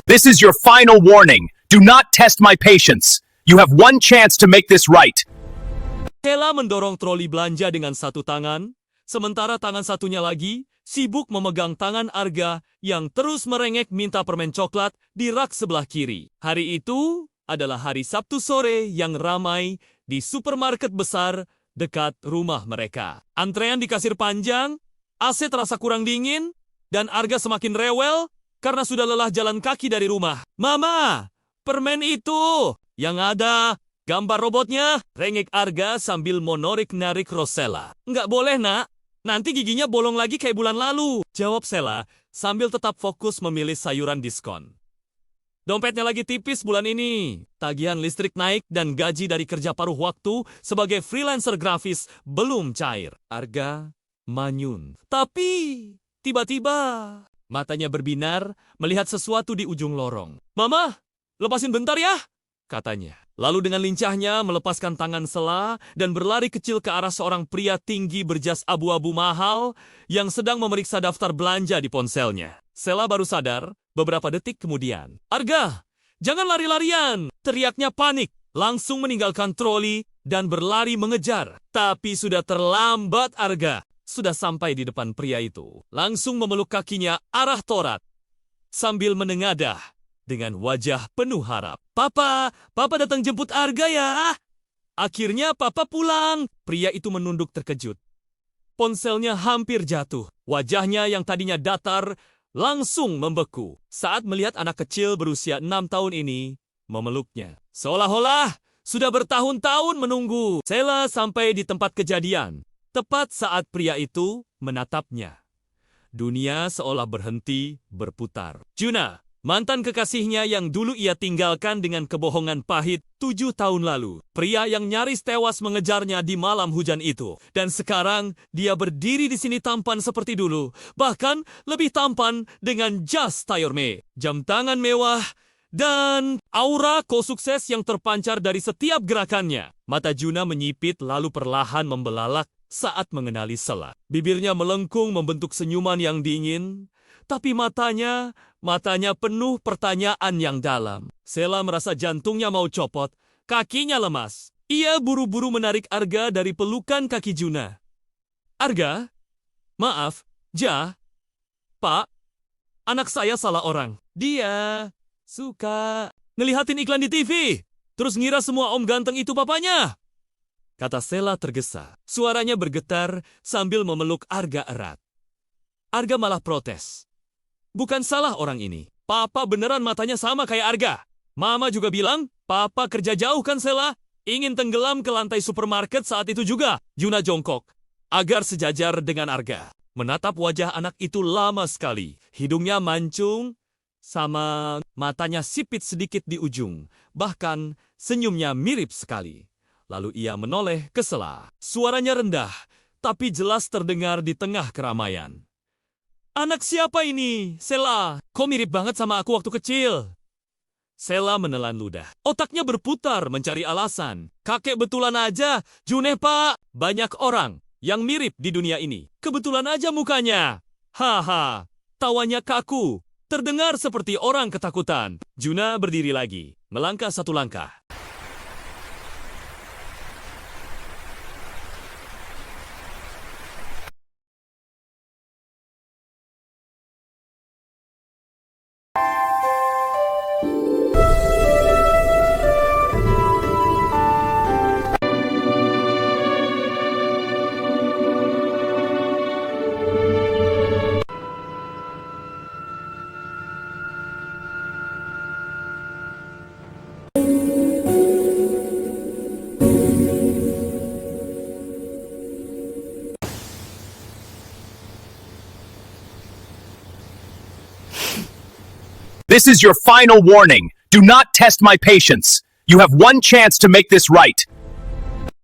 This is your final warning. Do not test my patience. You have one chance to make this right. Sela mendorong troli belanja dengan satu tangan, sementara tangan satunya lagi sibuk memegang tangan Arga yang terus merengek minta permen coklat di rak sebelah kiri. Hari itu adalah hari Sabtu sore yang ramai di supermarket besar dekat rumah mereka. Antrean di kasir panjang, AC terasa kurang dingin, dan Arga semakin rewel karena sudah lelah jalan kaki dari rumah. Mama, permen itu yang ada gambar robotnya, rengek Arga sambil monorik-narik Rosella. Nggak boleh, nak. Nanti giginya bolong lagi kayak bulan lalu. Jawab Sela sambil tetap fokus memilih sayuran diskon. Dompetnya lagi tipis bulan ini. Tagihan listrik naik dan gaji dari kerja paruh waktu sebagai freelancer grafis belum cair. Arga manyun. Tapi tiba-tiba matanya berbinar melihat sesuatu di ujung lorong. Mama, lepasin bentar ya, katanya. Lalu dengan lincahnya melepaskan tangan Sela dan berlari kecil ke arah seorang pria tinggi berjas abu-abu mahal yang sedang memeriksa daftar belanja di ponselnya. Sela baru sadar beberapa detik kemudian. Arga, jangan lari-larian, teriaknya panik. Langsung meninggalkan troli dan berlari mengejar. Tapi sudah terlambat Arga. Sudah sampai di depan pria itu. Langsung memeluk kakinya arah Torat. Sambil menengadah dengan wajah penuh harap. Papa datang jemput Arga ya. Akhirnya Papa pulang. Pria itu menunduk terkejut. Ponselnya hampir jatuh. Wajahnya yang tadinya datar langsung membeku saat melihat anak kecil berusia 6 tahun ini memeluknya. Seolah-olah sudah bertahun-tahun menunggu. Sela sampai di tempat kejadian. Tepat saat pria itu menatapnya. Dunia seolah berhenti berputar. Juna, mantan kekasihnya yang dulu ia tinggalkan dengan kebohongan pahit 7 tahun lalu. Pria yang nyaris tewas mengejarnya di malam hujan itu. Dan sekarang dia berdiri di sini tampan seperti dulu. Bahkan lebih tampan dengan jas tayorme, jam tangan mewah, dan aura ko-sukses yang terpancar dari setiap gerakannya. Mata Juna menyipit lalu perlahan membelalak saat mengenali Sela. Bibirnya melengkung membentuk senyuman yang dingin, tapi matanya penuh pertanyaan yang dalam. Sela merasa jantungnya mau copot, kakinya lemas. Ia buru-buru menarik Arga dari pelukan kaki Juna. Arga, maaf, Pak, anak saya salah orang. Dia suka ngelihatin iklan di TV, terus ngira semua om ganteng itu papanya. Kata Sela tergesa. Suaranya bergetar sambil memeluk Arga erat. Arga malah protes. Bukan salah orang ini. Papa beneran matanya sama kayak Arga. Mama juga bilang, Papa kerja jauh kan Sela? Ingin tenggelam ke lantai supermarket saat itu juga. Juna jongkok, agar sejajar dengan Arga. Menatap wajah anak itu lama sekali. Hidungnya mancung, sama matanya sipit sedikit di ujung. Bahkan senyumnya mirip sekali. Lalu ia menoleh ke Sela. Suaranya rendah, tapi jelas terdengar di tengah keramaian. Anak siapa ini? Sela, kok mirip banget sama aku waktu kecil? Sela menelan ludah. Otaknya berputar mencari alasan. Kakek betulan aja, Juneh pak. Banyak orang yang mirip di dunia ini. Kebetulan aja mukanya. Haha, tawanya kaku. Terdengar seperti orang ketakutan. Juna berdiri lagi, melangkah satu langkah. This is your final warning. Do not test my patience. You have one chance to make this right.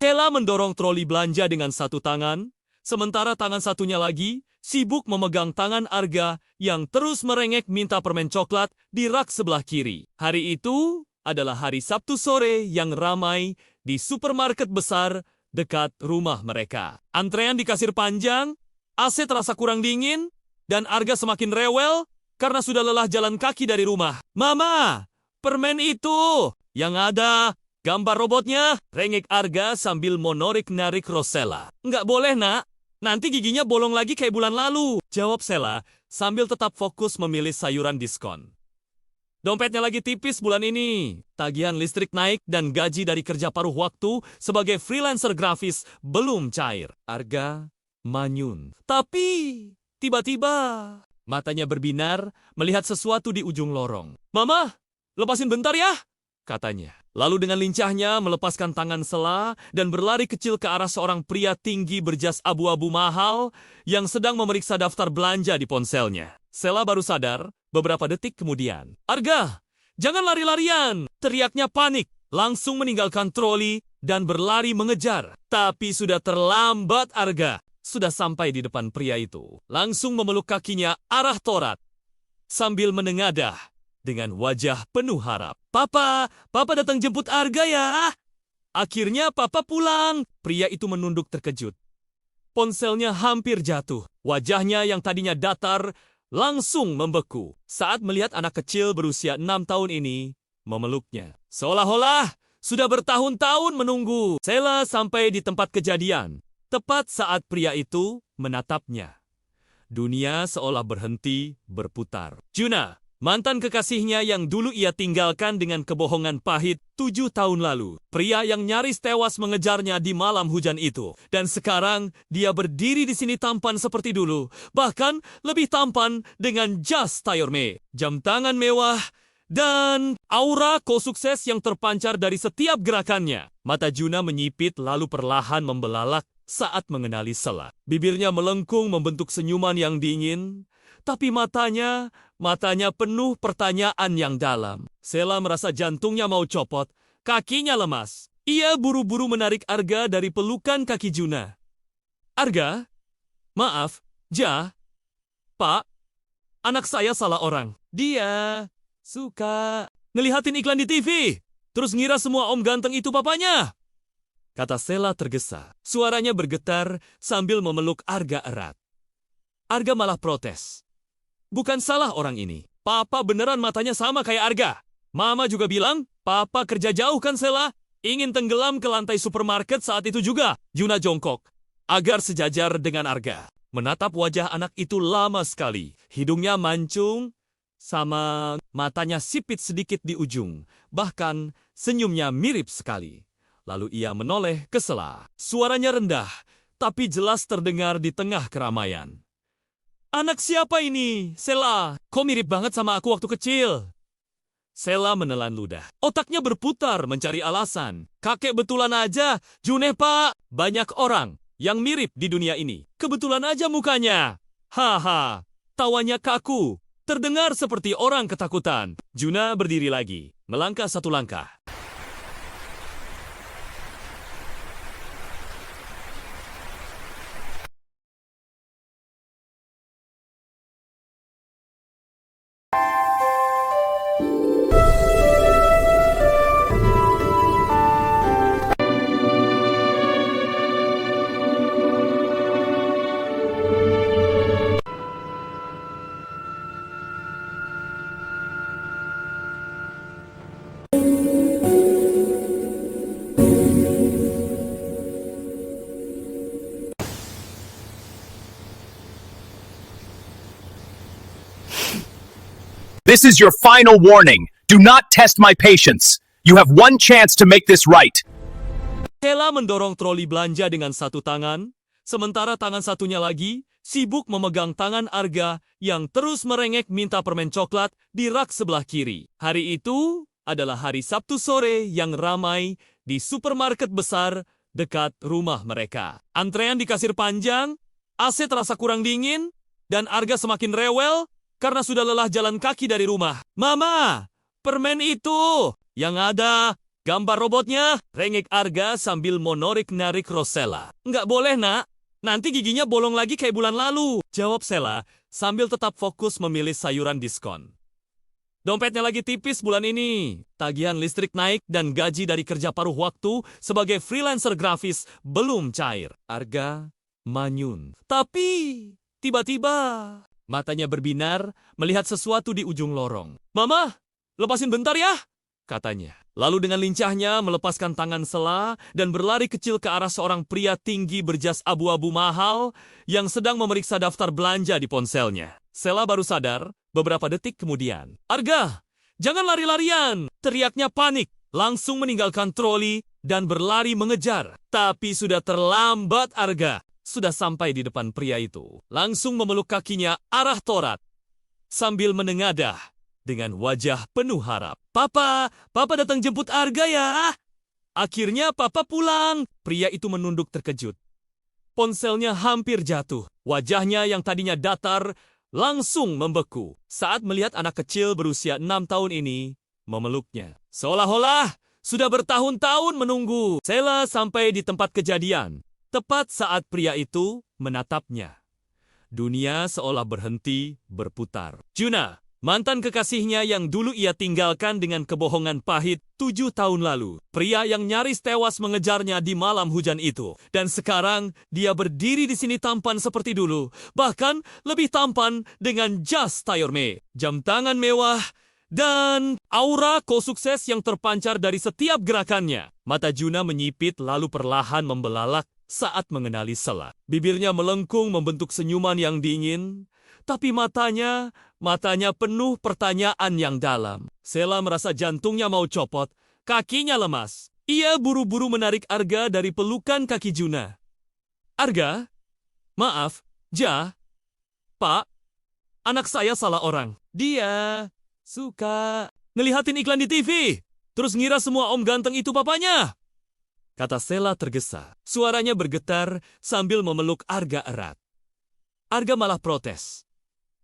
Sheila mendorong troli belanja dengan satu tangan, sementara tangan satunya lagi sibuk memegang tangan Arga yang terus merengek minta permen coklat di rak sebelah kiri. Hari itu adalah hari Sabtu sore yang ramai di supermarket besar dekat rumah mereka. Antrean di kasir panjang, AC terasa kurang dingin, dan Arga semakin rewel karena sudah lelah jalan kaki dari rumah. Mama, permen itu yang ada gambar robotnya, rengek Arga sambil menarik-narik Rosella. Nggak boleh, nak. Nanti giginya bolong lagi kayak bulan lalu, jawab Sheila sambil tetap fokus memilih sayuran diskon. Dompetnya lagi tipis bulan ini. Tagihan listrik naik dan gaji dari kerja paruh waktu sebagai freelancer grafis belum cair. Arga manyun. Tapi tiba-tiba matanya berbinar melihat sesuatu di ujung lorong. Mama, lepasin bentar ya, katanya. Lalu dengan lincahnya melepaskan tangan Sheila dan berlari kecil ke arah seorang pria tinggi berjas abu-abu mahal yang sedang memeriksa daftar belanja di ponselnya. Sheila baru sadar beberapa detik kemudian. Arga, jangan lari-larian, teriaknya panik. Langsung meninggalkan troli dan berlari mengejar. Tapi sudah terlambat Arga. Sudah sampai di depan pria itu. Langsung memeluk kakinya arah Torat. Sambil menengadah dengan wajah penuh harap. Papa datang jemput Arga ya. Akhirnya Papa pulang. Pria itu menunduk terkejut. Ponselnya hampir jatuh. Wajahnya yang tadinya datar langsung membeku saat melihat anak kecil berusia 6 tahun ini memeluknya. Seolah-olah sudah bertahun-tahun menunggu. Sheila sampai di tempat kejadian. Tepat saat pria itu menatapnya. Dunia seolah berhenti berputar. Juna, mantan kekasihnya yang dulu ia tinggalkan dengan kebohongan pahit 7 tahun lalu. Pria yang nyaris tewas mengejarnya di malam hujan itu. Dan sekarang dia berdiri di sini tampan seperti dulu. Bahkan lebih tampan dengan jas tailleur-made, jam tangan mewah, dan aura ko-sukses yang terpancar dari setiap gerakannya. Mata Juna menyipit lalu perlahan membelalak saat mengenali Sheila. Bibirnya melengkung membentuk senyuman yang dingin, tapi matanya penuh pertanyaan yang dalam. Sheila merasa jantungnya mau copot, kakinya lemas. Ia buru-buru menarik Arga dari pelukan kaki Juna. Arga, maaf, Pak, anak saya salah orang. Dia suka ngelihatin iklan di TV, terus ngira semua om ganteng itu papanya, kata Sheila tergesa. Suaranya bergetar sambil memeluk Arga erat. Arga malah protes. Bukan salah orang ini. Papa beneran matanya sama kayak Arga. Mama juga bilang, Papa kerja jauh kan Sheila? Ingin tenggelam ke lantai supermarket saat itu juga. Juna jongkok, agar sejajar dengan Arga. Menatap wajah anak itu lama sekali. Hidungnya mancung, sama matanya sipit sedikit di ujung. Bahkan senyumnya mirip sekali. Lalu ia menoleh ke Sheila. Suaranya rendah, tapi jelas terdengar di tengah keramaian. Anak siapa ini, Sheila? Kok mirip banget sama aku waktu kecil? Sheila menelan ludah. Otaknya berputar mencari alasan. Kakek betulan aja, Juneh pak. Banyak orang yang mirip di dunia ini. Kebetulan aja mukanya. Haha, tawanya kaku. Terdengar seperti orang ketakutan. Juna berdiri lagi, melangkah satu langkah. This is your final warning. Do not test my patience. You have one chance to make this right. Sheila mendorong troli belanja dengan satu tangan, sementara tangan satunya lagi sibuk memegang tangan Arga yang terus merengek minta permen coklat di rak sebelah kiri. Hari itu adalah hari Sabtu sore yang ramai di supermarket besar dekat rumah mereka. Antrean di kasir panjang, AC terasa kurang dingin, dan Arga semakin rewel karena sudah lelah jalan kaki dari rumah. Mama, permen itu! Yang ada gambar robotnya, rengek Arga sambil menarik-narik Rosella. Nggak boleh, nak. Nanti giginya bolong lagi kayak bulan lalu, jawab Sela sambil tetap fokus memilih sayuran diskon. Dompetnya lagi tipis bulan ini. Tagihan listrik naik dan gaji dari kerja paruh waktu sebagai freelancer grafis belum cair. Arga manyun. Tapi tiba-tiba matanya berbinar melihat sesuatu di ujung lorong. Mama, lepasin bentar ya, katanya. Lalu dengan lincahnya melepaskan tangan Sela dan berlari kecil ke arah seorang pria tinggi berjas abu-abu mahal yang sedang memeriksa daftar belanja di ponselnya. Sela baru sadar beberapa detik kemudian. Arga, jangan lari-larian! Teriaknya panik, langsung meninggalkan troli dan berlari mengejar. Tapi sudah terlambat Arga. Sudah sampai di depan pria itu. Langsung memeluk kakinya arah Torat sambil menengadah dengan wajah penuh harap. Papa datang jemput Arga ya. Akhirnya Papa pulang. Pria itu menunduk terkejut. Ponselnya hampir jatuh. Wajahnya yang tadinya datar langsung membeku saat melihat anak kecil berusia 6 tahun ini memeluknya. Seolah-olah sudah bertahun-tahun menunggu. Sela sampai di tempat kejadian. Tepat saat pria itu menatapnya. Dunia seolah berhenti berputar. Juna, mantan kekasihnya yang dulu ia tinggalkan dengan kebohongan pahit 7 tahun lalu. Pria yang nyaris tewas mengejarnya di malam hujan itu. Dan sekarang dia berdiri di sini tampan seperti dulu. Bahkan lebih tampan dengan jas tayorme, jam tangan mewah, dan aura ko-sukses yang terpancar dari setiap gerakannya. Mata Juna menyipit lalu perlahan membelalak saat mengenali Sela. Bibirnya melengkung membentuk senyuman yang dingin. Tapi matanya penuh pertanyaan yang dalam. Sela merasa jantungnya mau copot, kakinya lemas. Ia buru-buru menarik Arga dari pelukan kaki Juna. Arga, maaf, Pak, anak saya salah orang. Dia suka ngelihatin iklan di TV, terus ngira semua om ganteng itu papanya, kata Sela tergesa. Suaranya bergetar sambil memeluk Arga erat. Arga malah protes.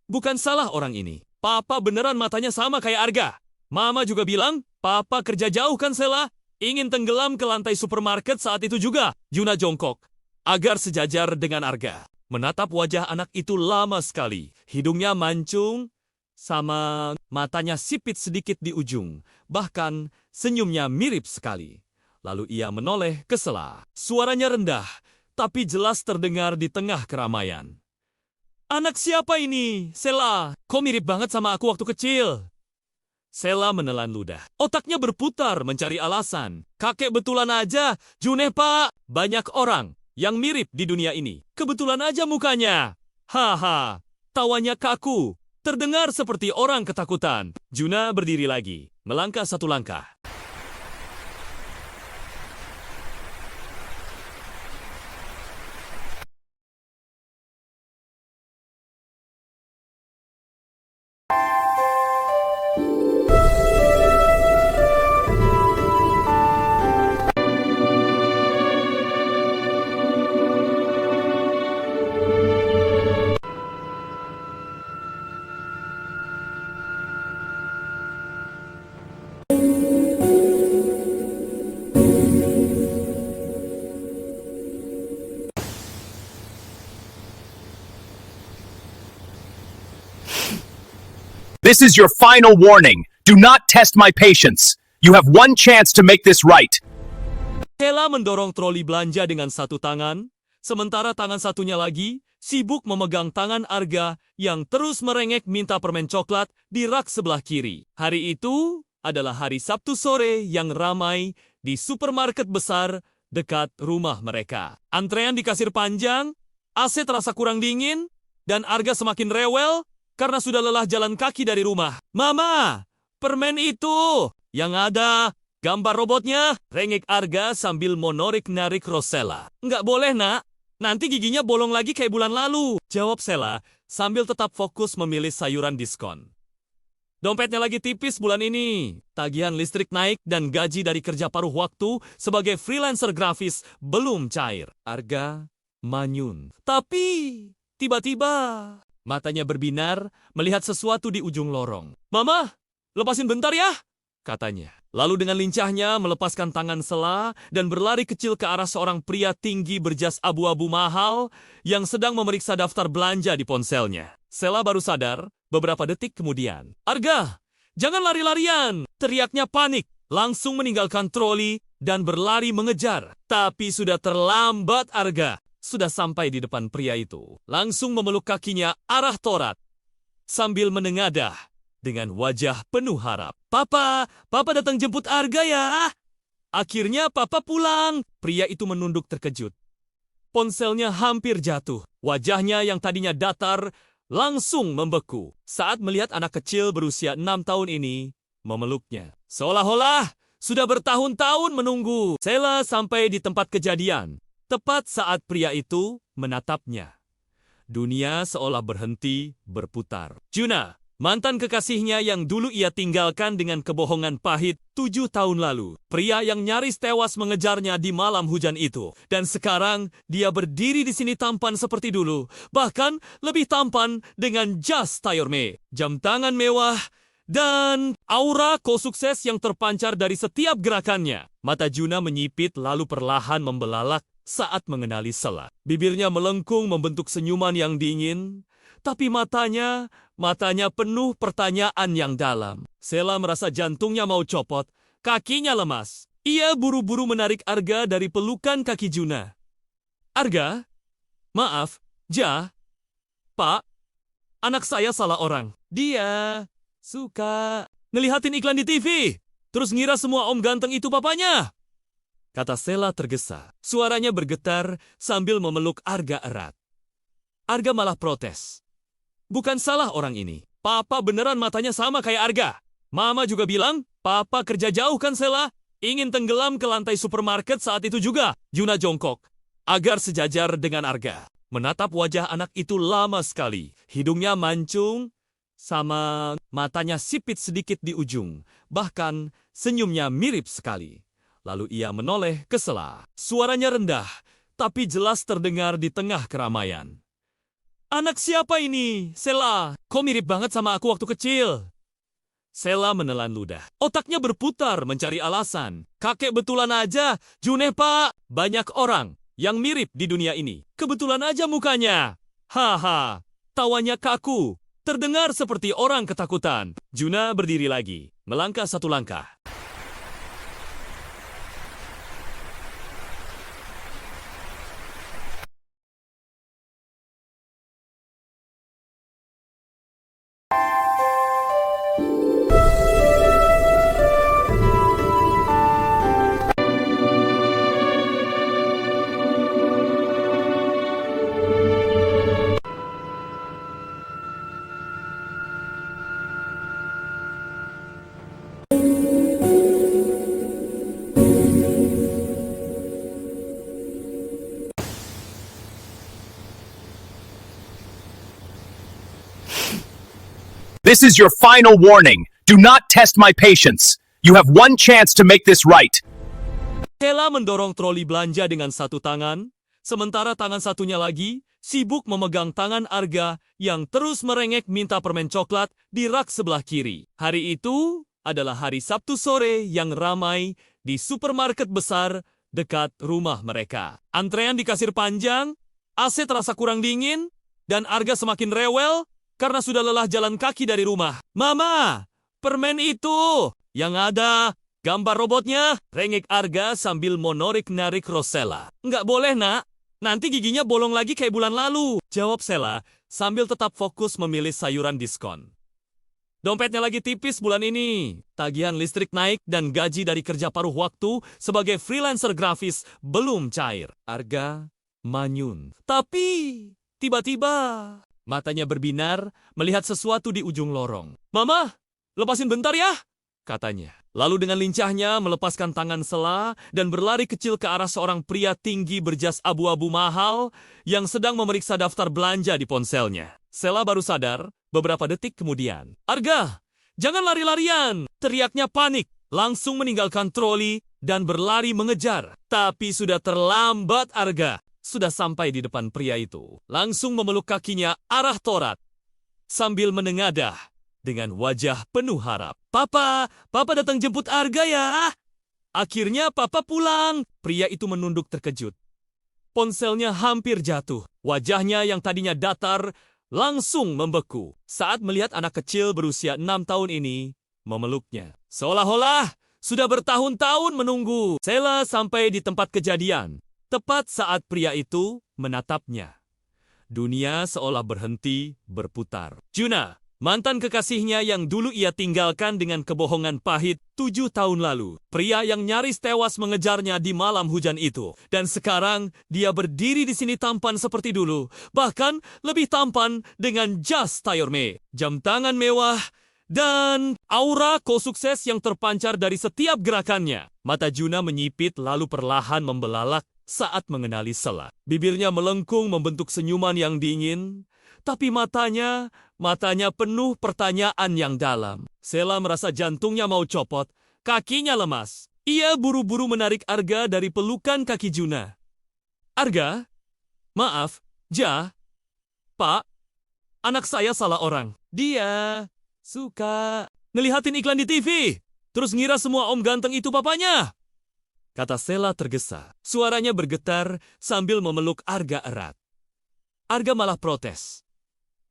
Bukan salah orang ini. Papa beneran matanya sama kayak Arga. Mama juga bilang, Papa kerja jauh kan Sela? Ingin tenggelam ke lantai supermarket saat itu juga. Juna jongkok, agar sejajar dengan Arga. Menatap wajah anak itu lama sekali. Hidungnya mancung, sama matanya sipit sedikit di ujung. Bahkan senyumnya mirip sekali. Lalu ia menoleh ke Sela. Suaranya rendah, tapi jelas terdengar di tengah keramaian. Anak siapa ini, Sela? Kok mirip banget sama aku waktu kecil? Sela menelan ludah. Otaknya berputar mencari alasan. Kakek betulan aja, Juneh pak. Banyak orang yang mirip di dunia ini. Kebetulan aja mukanya. Haha, tawanya kaku. Terdengar seperti orang ketakutan. Juna berdiri lagi, melangkah satu langkah. This is your final warning. Do not test my patience. You have one chance to make this right. Sela mendorong troli belanja dengan satu tangan, sementara tangan satunya lagi sibuk memegang tangan Arga yang terus merengek minta permen coklat di rak sebelah kiri. Hari itu adalah hari Sabtu sore yang ramai di supermarket besar dekat rumah mereka. Antrean di kasir panjang, AC terasa kurang dingin, dan Arga semakin rewel karena sudah lelah jalan kaki dari rumah. Mama, permen itu! Yang ada gambar robotnya, rengek Arga sambil menarik-narik Rosella. Nggak boleh, nak. Nanti giginya bolong lagi kayak bulan lalu, jawab Sela sambil tetap fokus memilih sayuran diskon. Dompetnya lagi tipis bulan ini. Tagihan listrik naik dan gaji dari kerja paruh waktu sebagai freelancer grafis belum cair. Arga manyun. Tapi tiba-tiba Matanya berbinar melihat sesuatu di ujung lorong. Mama, lepasin bentar ya, katanya. Lalu dengan lincahnya melepaskan tangan Sela dan berlari kecil ke arah seorang pria tinggi berjas abu-abu mahal yang sedang memeriksa daftar belanja di ponselnya. Sela baru sadar beberapa detik kemudian. Arga, jangan lari-larian, teriaknya panik. Langsung meninggalkan troli dan berlari mengejar. Tapi sudah terlambat Arga. Sudah sampai di depan pria itu. Langsung memeluk kakinya arah Torat. Sambil menengadah dengan wajah penuh harap. Papa datang jemput Arga ya. Akhirnya Papa pulang. Pria itu menunduk terkejut. Ponselnya hampir jatuh. Wajahnya yang tadinya datar langsung membeku saat melihat anak kecil berusia 6 tahun ini memeluknya. Seolah-olah sudah bertahun-tahun menunggu. Sela sampai di tempat kejadian. Tepat saat pria itu menatapnya. Dunia seolah berhenti berputar. Juna, mantan kekasihnya yang dulu ia tinggalkan dengan kebohongan pahit 7 tahun lalu. Pria yang nyaris tewas mengejarnya di malam hujan itu. Dan sekarang dia berdiri di sini tampan seperti dulu. Bahkan lebih tampan dengan jas tayorme, jam tangan mewah, dan aura ko-sukses yang terpancar dari setiap gerakannya. Mata Juna menyipit lalu perlahan membelalak saat mengenali Sela. Bibirnya melengkung membentuk senyuman yang dingin, tapi matanya penuh pertanyaan yang dalam. Sela merasa jantungnya mau copot, kakinya lemas. Ia buru-buru menarik Arga dari pelukan kaki Juna. Arga, maaf, Pak, anak saya salah orang. Dia suka ngelihatin iklan di TV, terus ngira semua om ganteng itu papanya, kata Sela tergesa. Suaranya bergetar sambil memeluk Arga erat. Arga malah protes. Bukan salah orang ini. Papa beneran matanya sama kayak Arga. Mama juga bilang, Papa kerja jauh kan Sela? Ingin tenggelam ke lantai supermarket saat itu juga. Juna jongkok, agar sejajar dengan Arga. Menatap wajah anak itu lama sekali. Hidungnya mancung, sama matanya sipit sedikit di ujung. Bahkan senyumnya mirip sekali. Lalu ia menoleh ke Sela. Suaranya rendah, tapi jelas terdengar di tengah keramaian. Anak siapa ini, Sela? Kok mirip banget sama aku waktu kecil? Sela menelan ludah. Otaknya berputar mencari alasan. Kakek betulan aja, Juneh pak. Banyak orang yang mirip di dunia ini. Kebetulan aja mukanya. Haha, tawanya kaku. Terdengar seperti orang ketakutan. Juna berdiri lagi, melangkah satu langkah. This is your final warning. Do not test my patience. You have one chance to make this right. Sela mendorong troli belanja dengan satu tangan, sementara tangan satunya lagi sibuk memegang tangan Arga yang terus merengek minta permen coklat di rak sebelah kiri. Hari itu adalah hari Sabtu sore yang ramai di supermarket besar dekat rumah mereka. Antrean di kasir panjang, AC terasa kurang dingin, dan Arga semakin rewel karena sudah lelah jalan kaki dari rumah. Mama, permen itu yang ada gambar robotnya, rengek Arga sambil monorik-narik Rosella. Nggak boleh nak, nanti giginya bolong lagi kayak bulan lalu, jawab Sela sambil tetap fokus memilih sayuran diskon. Dompetnya lagi tipis bulan ini, tagihan listrik naik dan gaji dari kerja paruh waktu sebagai freelancer grafis belum cair. Arga manyun. Tapi tiba-tiba matanya berbinar melihat sesuatu di ujung lorong. Mama, lepasin bentar ya, katanya. Lalu dengan lincahnya melepaskan tangan Sela dan berlari kecil ke arah seorang pria tinggi berjas abu-abu mahal yang sedang memeriksa daftar belanja di ponselnya. Sela baru sadar beberapa detik kemudian. Arga, jangan lari-larian, teriaknya panik. Langsung meninggalkan troli dan berlari mengejar. Tapi sudah terlambat Arga. Sudah sampai di depan pria itu. Langsung memeluk kakinya arah Torat. sambil menengadah dengan wajah penuh harap. Papa datang jemput Arga ya. Akhirnya Papa pulang. Pria itu menunduk terkejut. Ponselnya hampir jatuh. Wajahnya yang tadinya datar langsung membeku saat melihat anak kecil berusia 6 tahun ini memeluknya. Seolah-olah sudah bertahun-tahun menunggu. Sela sampai di tempat kejadian, tepat saat pria itu menatapnya. Dunia seolah berhenti berputar. Juna, mantan kekasihnya yang dulu ia tinggalkan dengan kebohongan pahit 7 tahun lalu. Pria yang nyaris tewas mengejarnya di malam hujan itu. Dan sekarang dia berdiri di sini tampan seperti dulu. Bahkan lebih tampan dengan jas tayorme, jam tangan mewah, dan aura ko-sukses yang terpancar dari setiap gerakannya. Mata Juna menyipit lalu perlahan membelalak saat mengenali Sela. Bibirnya melengkung membentuk senyuman yang dingin, tapi matanya penuh pertanyaan yang dalam. Sela merasa jantungnya mau copot, kakinya lemas. Ia buru-buru menarik Arga dari pelukan kaki Juna. Arga, maaf, Pak, anak saya salah orang. Dia suka ngelihatin iklan di TV, terus ngira semua om ganteng itu papanya, kata Sela tergesa. Suaranya bergetar sambil memeluk Arga erat. Arga malah protes.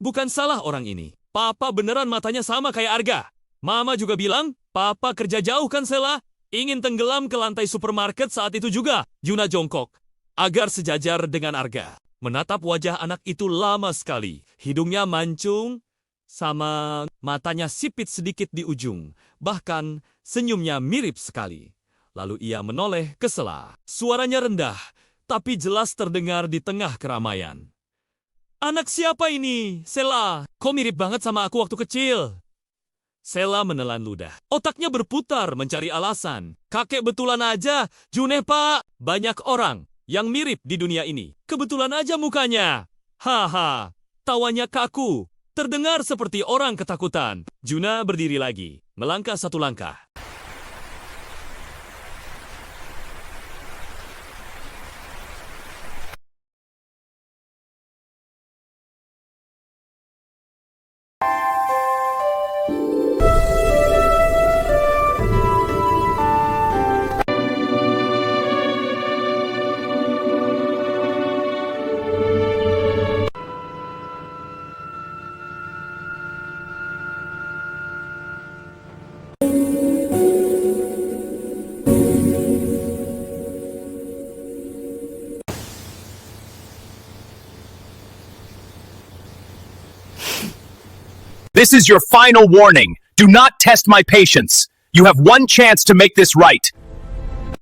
Bukan salah orang ini. Papa beneran matanya sama kayak Arga. Mama juga bilang, Papa kerja jauh kan Sela? Ingin tenggelam ke lantai supermarket saat itu juga. Juna jongkok, agar sejajar dengan Arga. Menatap wajah anak itu lama sekali. Hidungnya mancung, sama matanya sipit sedikit di ujung. Bahkan senyumnya mirip sekali. Lalu ia menoleh ke Sela. Suaranya rendah, tapi jelas terdengar di tengah keramaian. Anak siapa ini, Sela? Kok mirip banget sama aku waktu kecil? Sela menelan ludah. Otaknya berputar mencari alasan. Kakek betulan aja, Juneh pak. Banyak orang yang mirip di dunia ini. Kebetulan aja mukanya. Haha, tawanya kaku. Terdengar seperti orang ketakutan. Juna berdiri lagi, melangkah satu langkah. This is your final warning. Do not test my patience. You have one chance to make this right.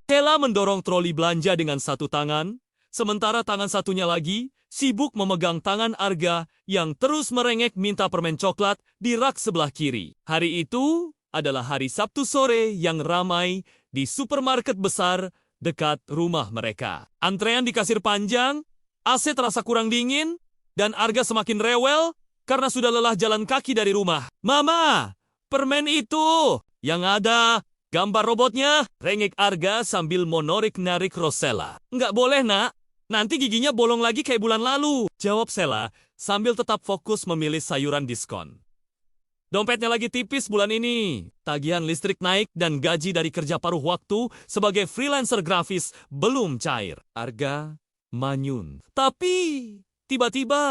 Sela mendorong troli belanja dengan satu tangan, sementara tangan satunya lagi sibuk memegang tangan Arga yang terus merengek minta permen coklat di rak sebelah kiri. Hari itu adalah hari Sabtu sore yang ramai di supermarket besar dekat rumah mereka. Antrean di kasir panjang, AC terasa kurang dingin, dan Arga semakin rewel karena sudah lelah jalan kaki dari rumah. Mama, permen itu yang ada gambar robotnya, rengek Arga sambil monorik-narik Rosella. Nggak boleh nak, nanti giginya bolong lagi kayak bulan lalu, jawab Sela sambil tetap fokus memilih sayuran diskon. Dompetnya lagi tipis bulan ini. Tagihan listrik naik dan gaji dari kerja paruh waktu sebagai freelancer grafis belum cair. Arga manyun. Tapi tiba-tiba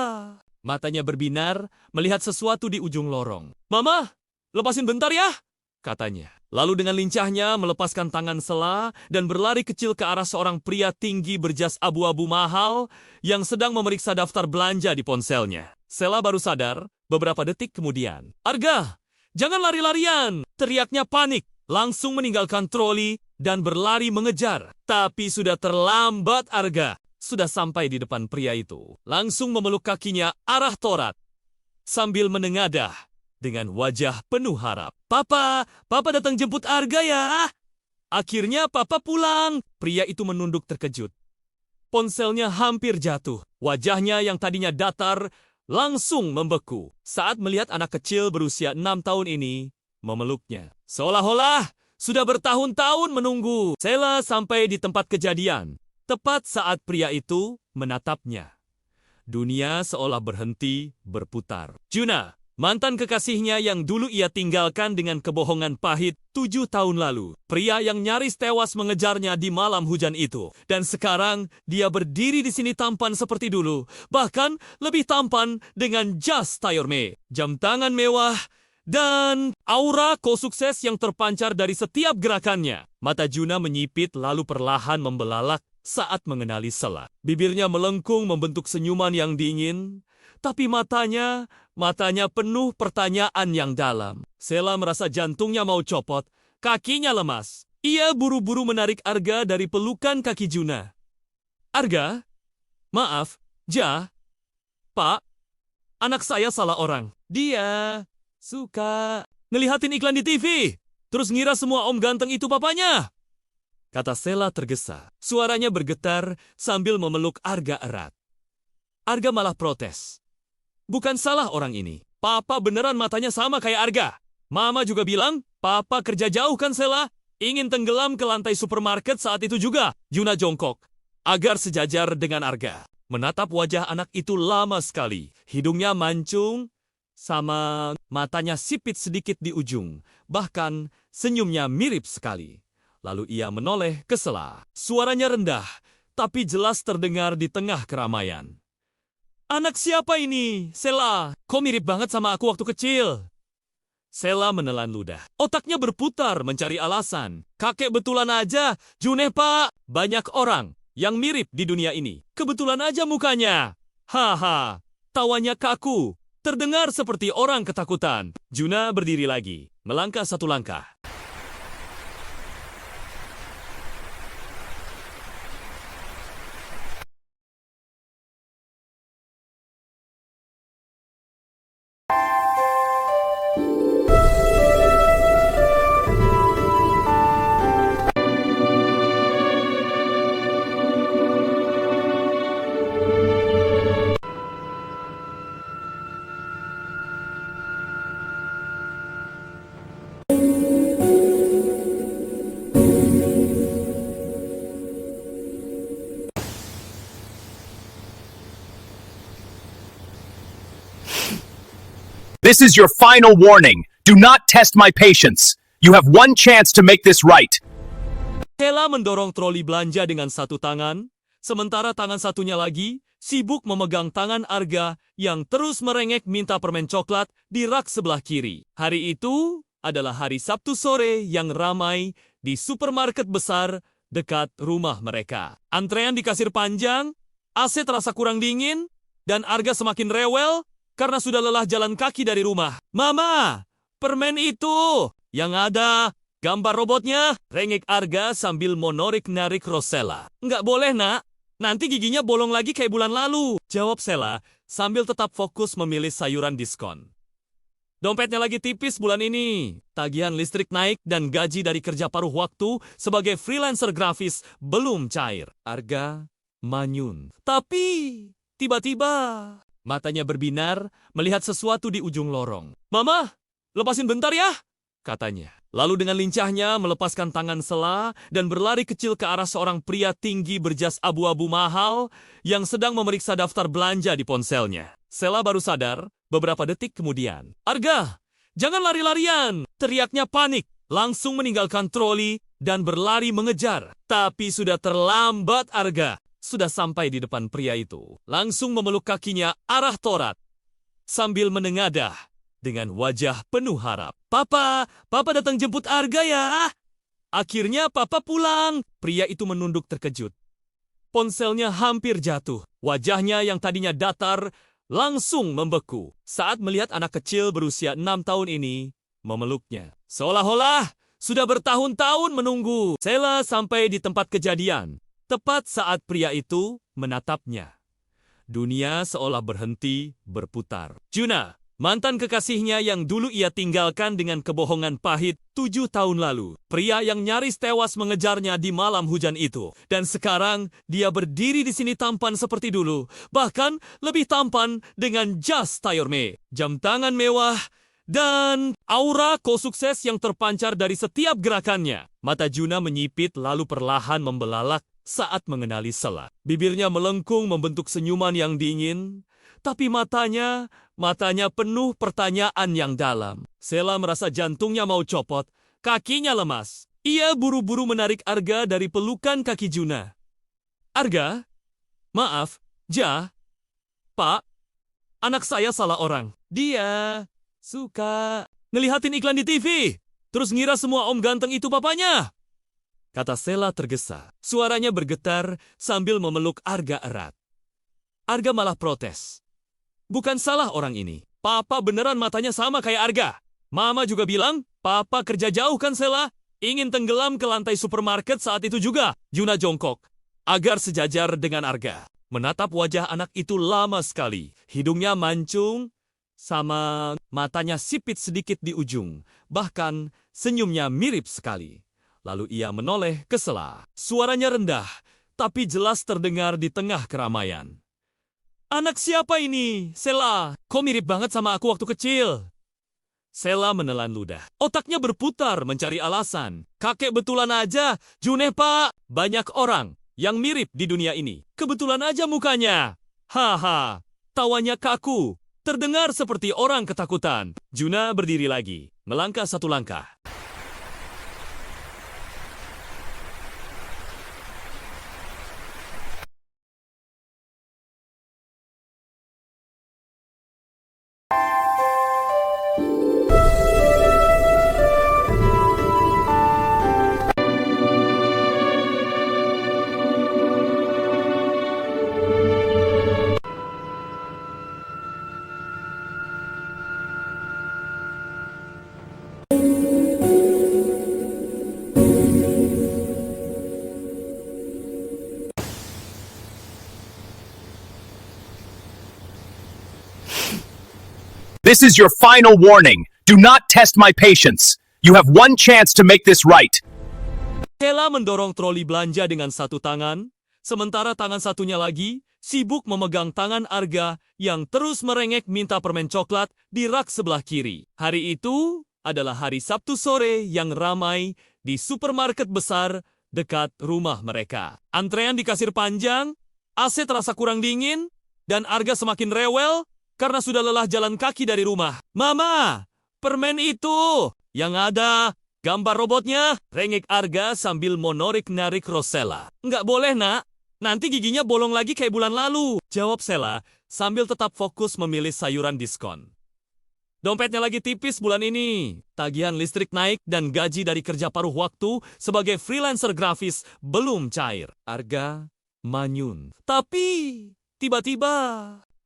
matanya berbinar melihat sesuatu di ujung lorong. Mama, lepasin bentar ya, katanya. Lalu dengan lincahnya melepaskan tangan Sela dan berlari kecil ke arah seorang pria tinggi berjas abu-abu mahal yang sedang memeriksa daftar belanja di ponselnya. Sela baru sadar beberapa detik kemudian. Arga, jangan lari-larian, teriaknya panik. Langsung meninggalkan troli dan berlari mengejar. Tapi sudah terlambat Arga. Sudah sampai di depan pria itu. Langsung memeluk kakinya arah Torat. Sambil menengadah dengan wajah penuh harap. Papa datang jemput Arga ya. Akhirnya Papa pulang. Pria itu menunduk terkejut. Ponselnya hampir jatuh. Wajahnya yang tadinya datar langsung membeku saat melihat anak kecil berusia 6 tahun ini memeluknya. Seolah-olah sudah bertahun-tahun menunggu. Sela sampai di tempat kejadian, tepat saat pria itu menatapnya. Dunia seolah berhenti berputar. Juna, Mantan kekasihnya yang dulu ia tinggalkan dengan kebohongan pahit 7 tahun lalu. Pria yang nyaris tewas mengejarnya di malam hujan itu. Dan sekarang dia berdiri di sini tampan seperti dulu. Bahkan lebih tampan dengan jas tayorme, jam tangan mewah, dan aura ko-sukses yang terpancar dari setiap gerakannya. Mata Juna menyipit lalu perlahan membelalak saat mengenali Sela. Bibirnya melengkung membentuk senyuman yang dingin. Tapi matanya penuh pertanyaan yang dalam. Sela merasa jantungnya mau copot, kakinya lemas. Ia buru-buru menarik Arga dari pelukan kaki Juna. Arga? Maaf, Pak, anak saya salah orang. Dia suka ngelihatin iklan di TV, terus ngira semua om ganteng itu papanya, kata Sela tergesa. Suaranya bergetar sambil memeluk Arga erat. Arga malah protes. Bukan salah orang ini. Papa beneran matanya sama kayak Arga. Mama juga bilang, Papa kerja jauh kan Sela? Ingin tenggelam ke lantai supermarket saat itu juga. Juna jongkok, agar sejajar dengan Arga. Menatap wajah anak itu lama sekali. Hidungnya mancung, sama matanya sipit sedikit di ujung. Bahkan senyumnya mirip sekali. Lalu ia menoleh ke Sela. Suaranya rendah, tapi jelas terdengar di tengah keramaian. Anak siapa ini, Sela? Kok mirip banget sama aku waktu kecil? Sela menelan ludah. Otaknya berputar mencari alasan. Kakek betulan aja, Juneh pak. Banyak orang yang mirip di dunia ini. Kebetulan aja mukanya. Haha, tawanya kaku. Terdengar seperti orang ketakutan. Juna berdiri lagi, melangkah satu langkah. This is your final warning. Do not test my patience. You have one chance to make this right. Sela mendorong troli belanja dengan satu tangan, sementara tangan satunya lagi sibuk memegang tangan Arga yang terus merengek minta permen coklat di rak sebelah kiri. Hari itu adalah hari Sabtu sore yang ramai di supermarket besar dekat rumah mereka. Antrean di kasir panjang, AC terasa kurang dingin, dan Arga semakin rewel karena sudah lelah jalan kaki dari rumah. Mama, permen itu yang ada gambar robotnya, rengek Arga sambil monorik-narik Rosella. Nggak boleh nak, nanti giginya bolong lagi kayak bulan lalu, jawab Sela sambil tetap fokus memilih sayuran diskon. Dompetnya lagi tipis bulan ini. Tagihan listrik naik dan gaji dari kerja paruh waktu sebagai freelancer grafis belum cair. Arga manyun. Tapi tiba-tiba matanya berbinar melihat sesuatu di ujung lorong. Mama, lepasin bentar ya, katanya. Lalu dengan lincahnya melepaskan tangan Sela dan berlari kecil ke arah seorang pria tinggi berjas abu-abu mahal yang sedang memeriksa daftar belanja di ponselnya. Sela baru sadar beberapa detik kemudian. Arga, jangan lari-larian, teriaknya panik. Langsung meninggalkan troli dan berlari mengejar. Tapi sudah terlambat Arga. Sudah sampai di depan pria itu. Langsung memeluk kakinya arah torat. Sambil menengadah dengan wajah penuh harap. Papa datang jemput Arga ya. Akhirnya Papa pulang. Pria itu menunduk terkejut. Ponselnya hampir jatuh. Wajahnya yang tadinya datar langsung membeku saat melihat anak kecil berusia 6 tahun ini memeluknya. Seolah-olah sudah bertahun-tahun menunggu. Sela sampai di tempat kejadian. Tepat saat pria itu menatapnya. Dunia seolah berhenti berputar. Juna, mantan kekasihnya yang dulu ia tinggalkan dengan kebohongan pahit 7 tahun lalu. Pria yang nyaris tewas mengejarnya di malam hujan itu. Dan sekarang dia berdiri di sini tampan seperti dulu. Bahkan lebih tampan dengan jas tayorme, jam tangan mewah, dan aura ko-sukses yang terpancar dari setiap gerakannya. Mata Juna menyipit lalu perlahan membelalak saat mengenali Sela. Bibirnya melengkung membentuk senyuman yang dingin. tapi matanya penuh pertanyaan yang dalam. Sela merasa jantungnya mau copot, kakinya lemas. Ia buru-buru menarik Arga dari pelukan kaki Juna. Arga? Maaf, Ja? Pak? Anak saya salah orang. Dia suka ngelihatin iklan di TV. Terus ngira semua om ganteng itu papanya. Kata Sela tergesa. Suaranya bergetar sambil memeluk Arga erat. Arga malah protes. Bukan salah orang ini. Papa beneran matanya sama kayak Arga. Mama juga bilang, Papa kerja jauh kan Sela? Ingin tenggelam ke lantai supermarket saat itu juga. Juna jongkok, agar sejajar dengan Arga. Menatap wajah anak itu lama sekali. Hidungnya mancung, sama matanya sipit sedikit di ujung. Bahkan senyumnya mirip sekali. Lalu ia menoleh ke Sela. Suaranya rendah, tapi jelas terdengar di tengah keramaian. Anak siapa ini, Sela? Kok mirip banget sama aku waktu kecil? Sela menelan ludah. Otaknya berputar mencari alasan. Kakek betulan aja, Juneh pak. Banyak orang yang mirip di dunia ini. Kebetulan aja mukanya. Haha, tawanya kaku. Terdengar seperti orang ketakutan. Juna berdiri lagi, melangkah satu langkah. This is your final warning. Do not test my patience. You have one chance to make this right. Sela mendorong troli belanja dengan satu tangan, sementara tangan satunya lagi sibuk memegang tangan Arga yang terus merengek minta permen coklat di rak sebelah kiri. Hari itu adalah hari Sabtu sore yang ramai di supermarket besar dekat rumah mereka. Antrean di kasir panjang, AC terasa kurang dingin, dan Arga semakin rewel karena sudah lelah jalan kaki dari rumah. Mama, permen itu yang ada gambar robotnya, rengek Arga sambil monorik-narik Rosella. Nggak boleh nak, nanti giginya bolong lagi kayak bulan lalu, jawab Sela sambil tetap fokus memilih sayuran diskon. Dompetnya lagi tipis bulan ini. Tagihan listrik naik dan gaji dari kerja paruh waktu sebagai freelancer grafis belum cair. Arga manyun. Tapi tiba-tiba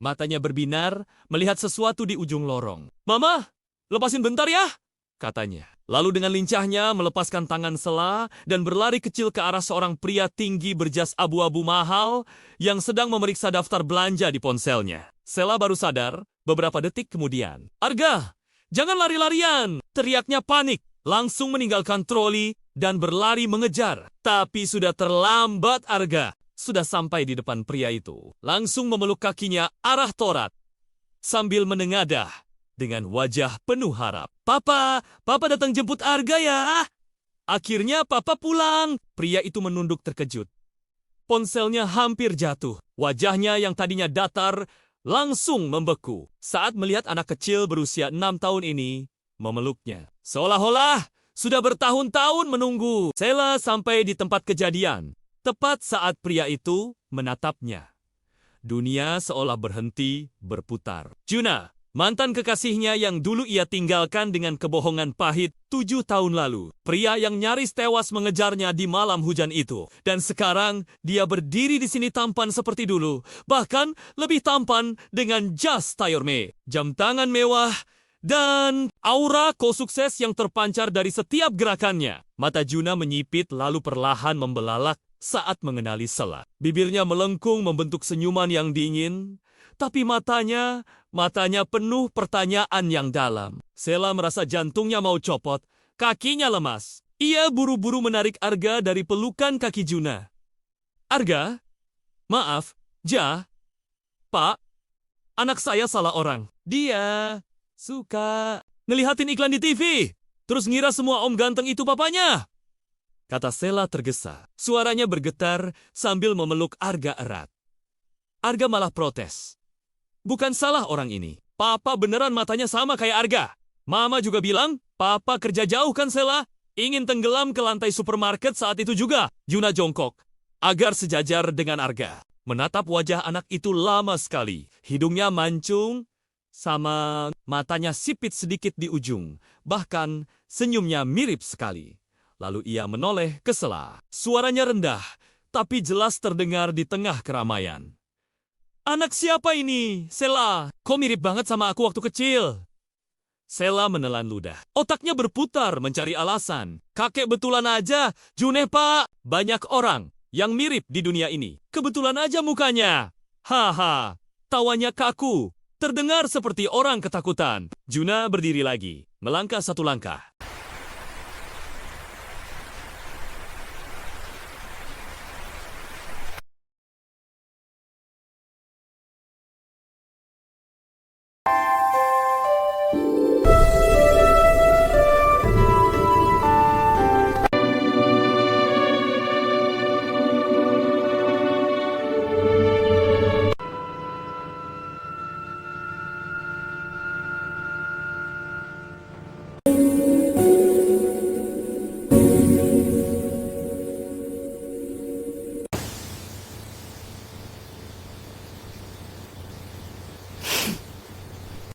matanya berbinar melihat sesuatu di ujung lorong. Mama, lepasin bentar ya, katanya. Lalu dengan lincahnya melepaskan tangan Sela dan berlari kecil ke arah seorang pria tinggi berjas abu-abu mahal yang sedang memeriksa daftar belanja di ponselnya. Sela baru sadar beberapa detik kemudian. Arga, jangan lari-larian, teriaknya panik. Langsung meninggalkan troli dan berlari mengejar. Tapi sudah terlambat Arga. Sudah sampai di depan pria itu. Langsung memeluk kakinya arah Torat. Sambil menengadah dengan wajah penuh harap. Papa datang jemput Arga ya. Akhirnya Papa pulang. Pria itu menunduk terkejut. Ponselnya hampir jatuh. Wajahnya yang tadinya datar langsung membeku saat melihat anak kecil berusia 6 tahun ini memeluknya. Seolah-olah sudah bertahun-tahun menunggu. Sela sampai di tempat kejadian. Tepat saat pria itu menatapnya. Dunia seolah berhenti berputar. Juna, mantan kekasihnya yang dulu ia tinggalkan dengan kebohongan pahit 7 tahun lalu. Pria yang nyaris tewas mengejarnya di malam hujan itu. Dan sekarang dia berdiri di sini tampan seperti dulu. Bahkan lebih tampan dengan jas tayorme, jam tangan mewah, dan aura ko-sukses yang terpancar dari setiap gerakannya. Mata Juna menyipit lalu perlahan membelalak saat mengenali Sela. Bibirnya melengkung membentuk senyuman yang dingin, tapi matanya penuh pertanyaan yang dalam. Sela merasa jantungnya mau copot, kakinya lemas. Ia buru-buru menarik Arga dari pelukan kaki Juna. Arga? Maaf, Ja? Pak? Anak saya salah orang. Dia suka ngelihatin iklan di TV. Terus ngira semua om ganteng itu papanya. Kata Sela tergesa. Suaranya bergetar sambil memeluk Arga erat. Arga malah protes. Bukan salah orang ini. Papa beneran matanya sama kayak Arga. Mama juga bilang, Papa kerja jauh kan Sela? Ingin tenggelam ke lantai supermarket saat itu juga. Juna jongkok, agar sejajar dengan Arga. Menatap wajah anak itu lama sekali. Hidungnya mancung, sama matanya sipit sedikit di ujung. Bahkan senyumnya mirip sekali. Lalu ia menoleh ke Sela. Suaranya rendah, tapi jelas terdengar di tengah keramaian. Anak siapa ini, Sela? Kok mirip banget sama aku waktu kecil? Sela menelan ludah. Otaknya berputar mencari alasan. Kakek betulan aja, Juneh pak. Banyak orang yang mirip di dunia ini. Kebetulan aja mukanya. Haha, tawanya kaku. Terdengar seperti orang ketakutan. Juna berdiri lagi, melangkah satu langkah.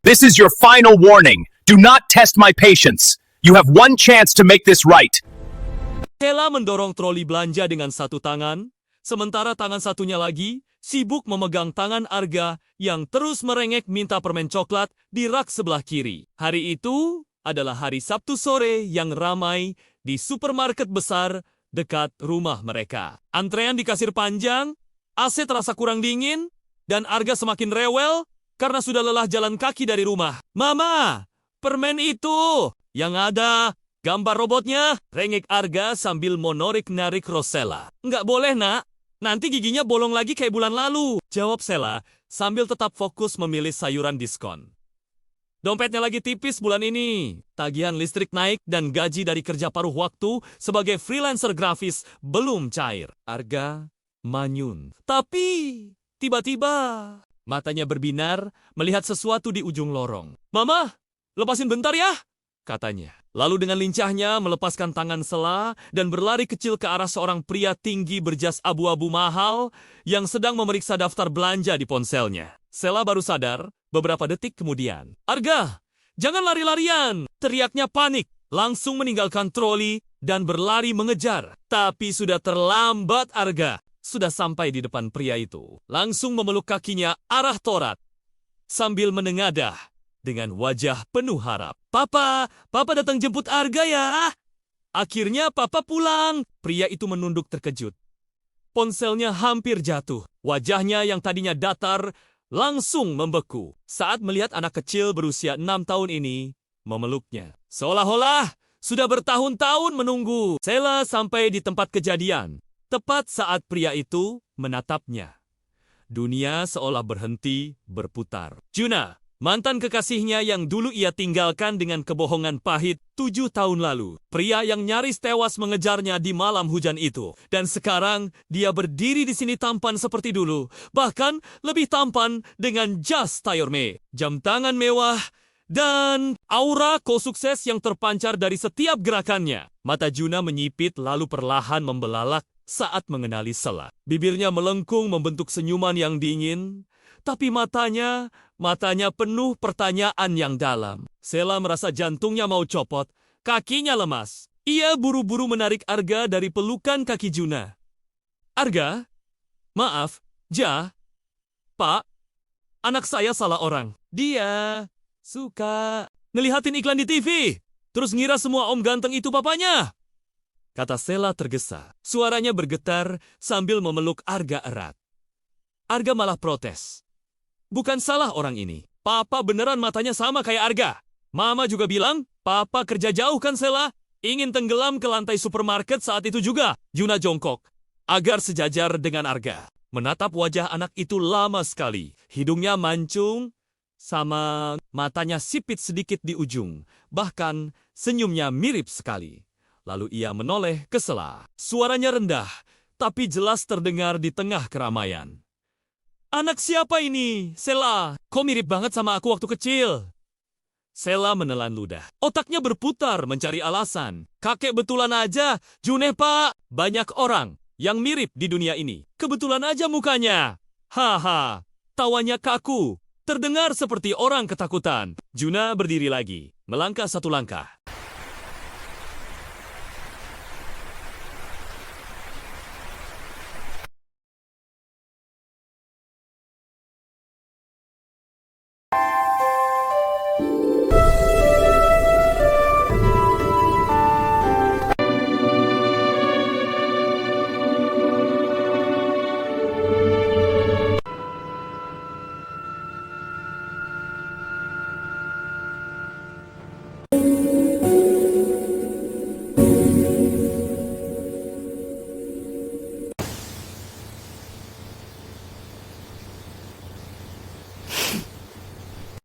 This is your final warning. Do not test my patience. You have one chance to make this right. Sela mendorong troli belanja dengan satu tangan, sementara tangan satunya lagi sibuk memegang tangan Arga yang terus merengek minta permen coklat di rak sebelah kiri. Hari itu adalah hari Sabtu sore yang ramai di supermarket besar dekat rumah mereka. Antrean di kasir panjang, AC terasa kurang dingin, dan Arga semakin rewel karena sudah lelah jalan kaki dari rumah. Mama, permen itu yang ada gambar robotnya, rengek Arga sambil monorik-narik Rosella. Nggak boleh, nak. Nanti giginya bolong lagi kayak bulan lalu. Jawab Sela sambil tetap fokus memilih sayuran diskon. Dompetnya lagi tipis bulan ini. Tagihan listrik naik dan gaji dari kerja paruh waktu sebagai freelancer grafis belum cair. Arga manyun. Tapi tiba-tiba matanya berbinar melihat sesuatu di ujung lorong. Mama, lepasin bentar ya, katanya. Lalu dengan lincahnya melepaskan tangan Sela dan berlari kecil ke arah seorang pria tinggi berjas abu-abu mahal yang sedang memeriksa daftar belanja di ponselnya. Sela baru sadar beberapa detik kemudian. Arga, jangan lari-larian, teriaknya panik. Langsung meninggalkan troli dan berlari mengejar. Tapi sudah terlambat Arga. Sudah sampai di depan pria itu. Langsung memeluk kakinya arah Torat. Sambil menengadah dengan wajah penuh harap. Papa datang jemput Arga ya. Akhirnya Papa pulang. Pria itu menunduk terkejut. Ponselnya hampir jatuh. Wajahnya yang tadinya datar langsung membeku saat melihat anak kecil berusia 6 tahun ini memeluknya. Seolah-olah sudah bertahun-tahun menunggu. Sela sampai di tempat kejadian. Tepat saat pria itu menatapnya. Dunia seolah berhenti berputar. Juna, mantan kekasihnya yang dulu ia tinggalkan dengan kebohongan pahit 7 tahun lalu. Pria yang nyaris tewas mengejarnya di malam hujan itu. Dan sekarang dia berdiri di sini tampan seperti dulu. Bahkan lebih tampan dengan jas tayorme, jam tangan mewah, dan aura ko-sukses yang terpancar dari setiap gerakannya. Mata Juna menyipit lalu perlahan membelalak saat mengenali Sela. Bibirnya melengkung membentuk senyuman yang dingin, tapi matanya penuh pertanyaan yang dalam. Sela merasa jantungnya mau copot, kakinya lemas. Ia buru-buru menarik Arga dari pelukan kaki Juna. Arga, maaf, Pak, anak saya salah orang. Dia suka ngelihatin iklan di TV, terus ngira semua om ganteng itu papanya. Kata Sela tergesa. Suaranya bergetar sambil memeluk Arga erat. Arga malah protes. Bukan salah orang ini. Papa beneran matanya sama kayak Arga. Mama juga bilang, Papa kerja jauh kan Sela? Ingin tenggelam ke lantai supermarket saat itu juga. Juna jongkok, agar sejajar dengan Arga. Menatap wajah anak itu lama sekali. Hidungnya mancung, sama matanya sipit sedikit di ujung. Bahkan senyumnya mirip sekali. Lalu ia menoleh ke Sela. Suaranya rendah, tapi jelas terdengar di tengah keramaian. Anak siapa ini? Sela, kok mirip banget sama aku waktu kecil? Sela menelan ludah. Otaknya berputar mencari alasan. Kakek betulan aja, Juneh pak. Banyak orang yang mirip di dunia ini. Kebetulan aja mukanya. Haha, tawanya kaku. Terdengar seperti orang ketakutan. Juna berdiri lagi, melangkah satu langkah.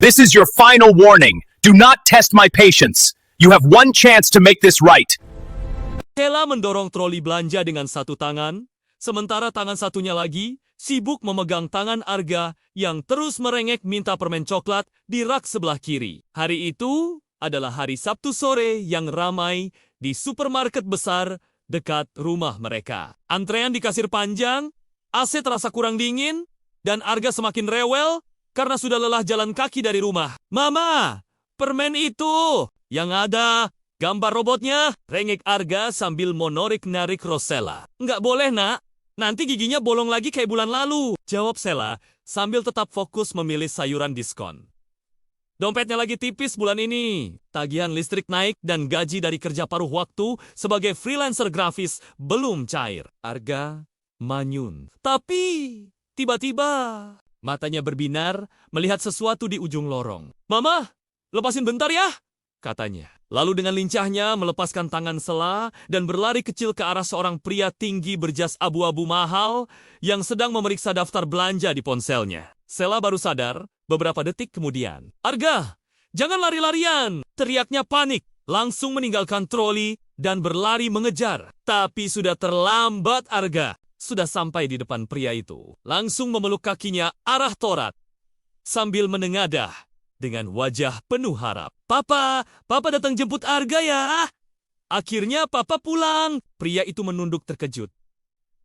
This is your final warning. Do not test my patience. You have one chance to make this right. Sela mendorong troli belanja dengan satu tangan, sementara tangan satunya lagi sibuk memegang tangan Arga yang terus merengek minta permen coklat di rak sebelah kiri. Hari itu adalah hari Sabtu sore yang ramai di supermarket besar dekat rumah mereka. Antrean di kasir panjang, AC terasa kurang dingin, dan Arga semakin rewel karena sudah lelah jalan kaki dari rumah. Mama, permen itu yang ada gambar robotnya, rengek Arga sambil menarik-narik Rosella. Nggak boleh, nak. Nanti giginya bolong lagi kayak bulan lalu, jawab Sela sambil tetap fokus memilih sayuran diskon. Dompetnya lagi tipis bulan ini. Tagihan listrik naik dan gaji dari kerja paruh waktu sebagai freelancer grafis belum cair. Arga manyun. Tapi tiba-tiba matanya berbinar melihat sesuatu di ujung lorong. Mama, lepasin bentar ya, katanya. Lalu dengan lincahnya melepaskan tangan Sela dan berlari kecil ke arah seorang pria tinggi berjas abu-abu mahal yang sedang memeriksa daftar belanja di ponselnya. Sela baru sadar beberapa detik kemudian. Arga, jangan lari-larian, teriaknya panik. Langsung meninggalkan troli dan berlari mengejar. Tapi sudah terlambat Arga. Sudah sampai di depan pria itu. Langsung memeluk kakinya arah Torat. Sambil menengadah dengan wajah penuh harap. Papa datang jemput Arga ya. Akhirnya Papa pulang. Pria itu menunduk terkejut.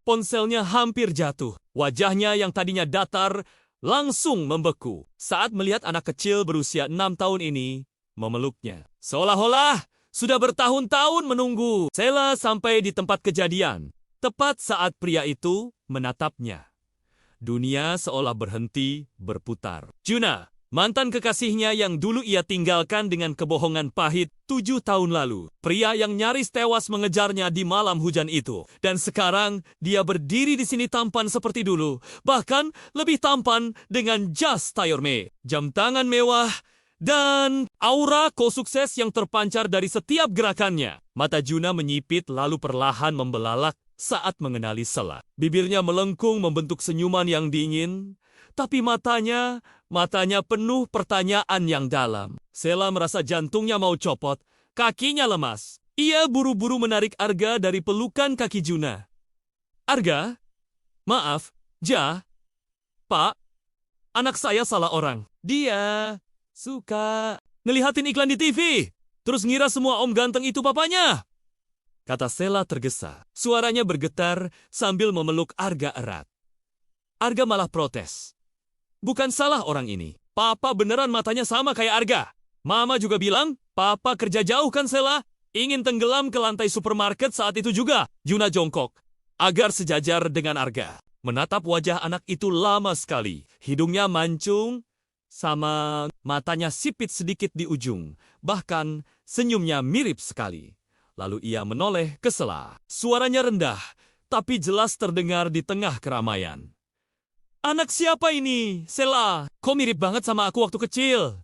Ponselnya hampir jatuh. Wajahnya yang tadinya datar langsung membeku saat melihat anak kecil berusia 6 tahun ini memeluknya. Seolah-olah sudah bertahun-tahun menunggu. Sela sampai di tempat kejadian. Tepat saat pria itu menatapnya. Dunia seolah berhenti berputar. Juna, mantan kekasihnya yang dulu ia tinggalkan dengan kebohongan pahit 7 tahun lalu. Pria yang nyaris tewas mengejarnya di malam hujan itu. Dan sekarang dia berdiri di sini tampan seperti dulu. Bahkan lebih tampan dengan jas tailleur-made, jam tangan mewah, dan aura ko-sukses yang terpancar dari setiap gerakannya. Mata Juna menyipit lalu perlahan membelalak saat mengenali Sela. Bibirnya melengkung membentuk senyuman yang dingin, tapi matanya penuh pertanyaan yang dalam. Sela merasa jantungnya mau copot, kakinya lemas. Ia buru-buru menarik Arga dari pelukan kaki Juna. Arga, maaf, Pak, anak saya salah orang. Dia suka ngelihatin iklan di TV, terus ngira semua om ganteng itu papanya, kata Sela tergesa. Suaranya bergetar sambil memeluk Arga erat. Arga malah protes. Bukan salah orang ini. Papa beneran matanya sama kayak Arga. Mama juga bilang, Papa kerja jauh kan Sela? Ingin tenggelam ke lantai supermarket saat itu juga. Juna jongkok agar sejajar dengan Arga. Menatap wajah anak itu lama sekali. Hidungnya mancung, sama matanya sipit sedikit di ujung. Bahkan senyumnya mirip sekali. Lalu ia menoleh ke Sela. Suaranya rendah, tapi jelas terdengar di tengah keramaian. Anak siapa ini? Sela, kok mirip banget sama aku waktu kecil?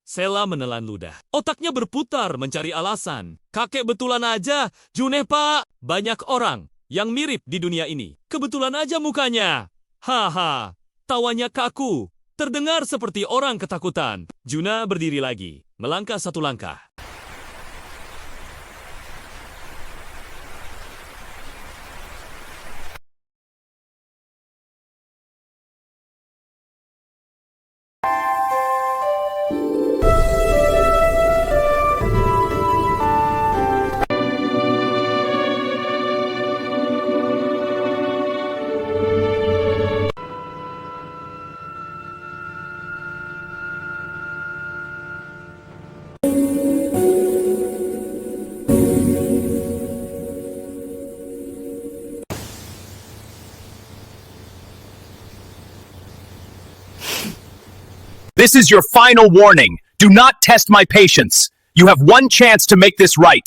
Sela menelan ludah. Otaknya berputar mencari alasan. Kakek betulan aja, Juneh pak. Banyak orang yang mirip di dunia ini. Kebetulan aja mukanya. Haha, tawanya kaku. Terdengar seperti orang ketakutan. Juna berdiri lagi, melangkah satu langkah. This is your final warning. Do not test my patience. You have one chance to make this right.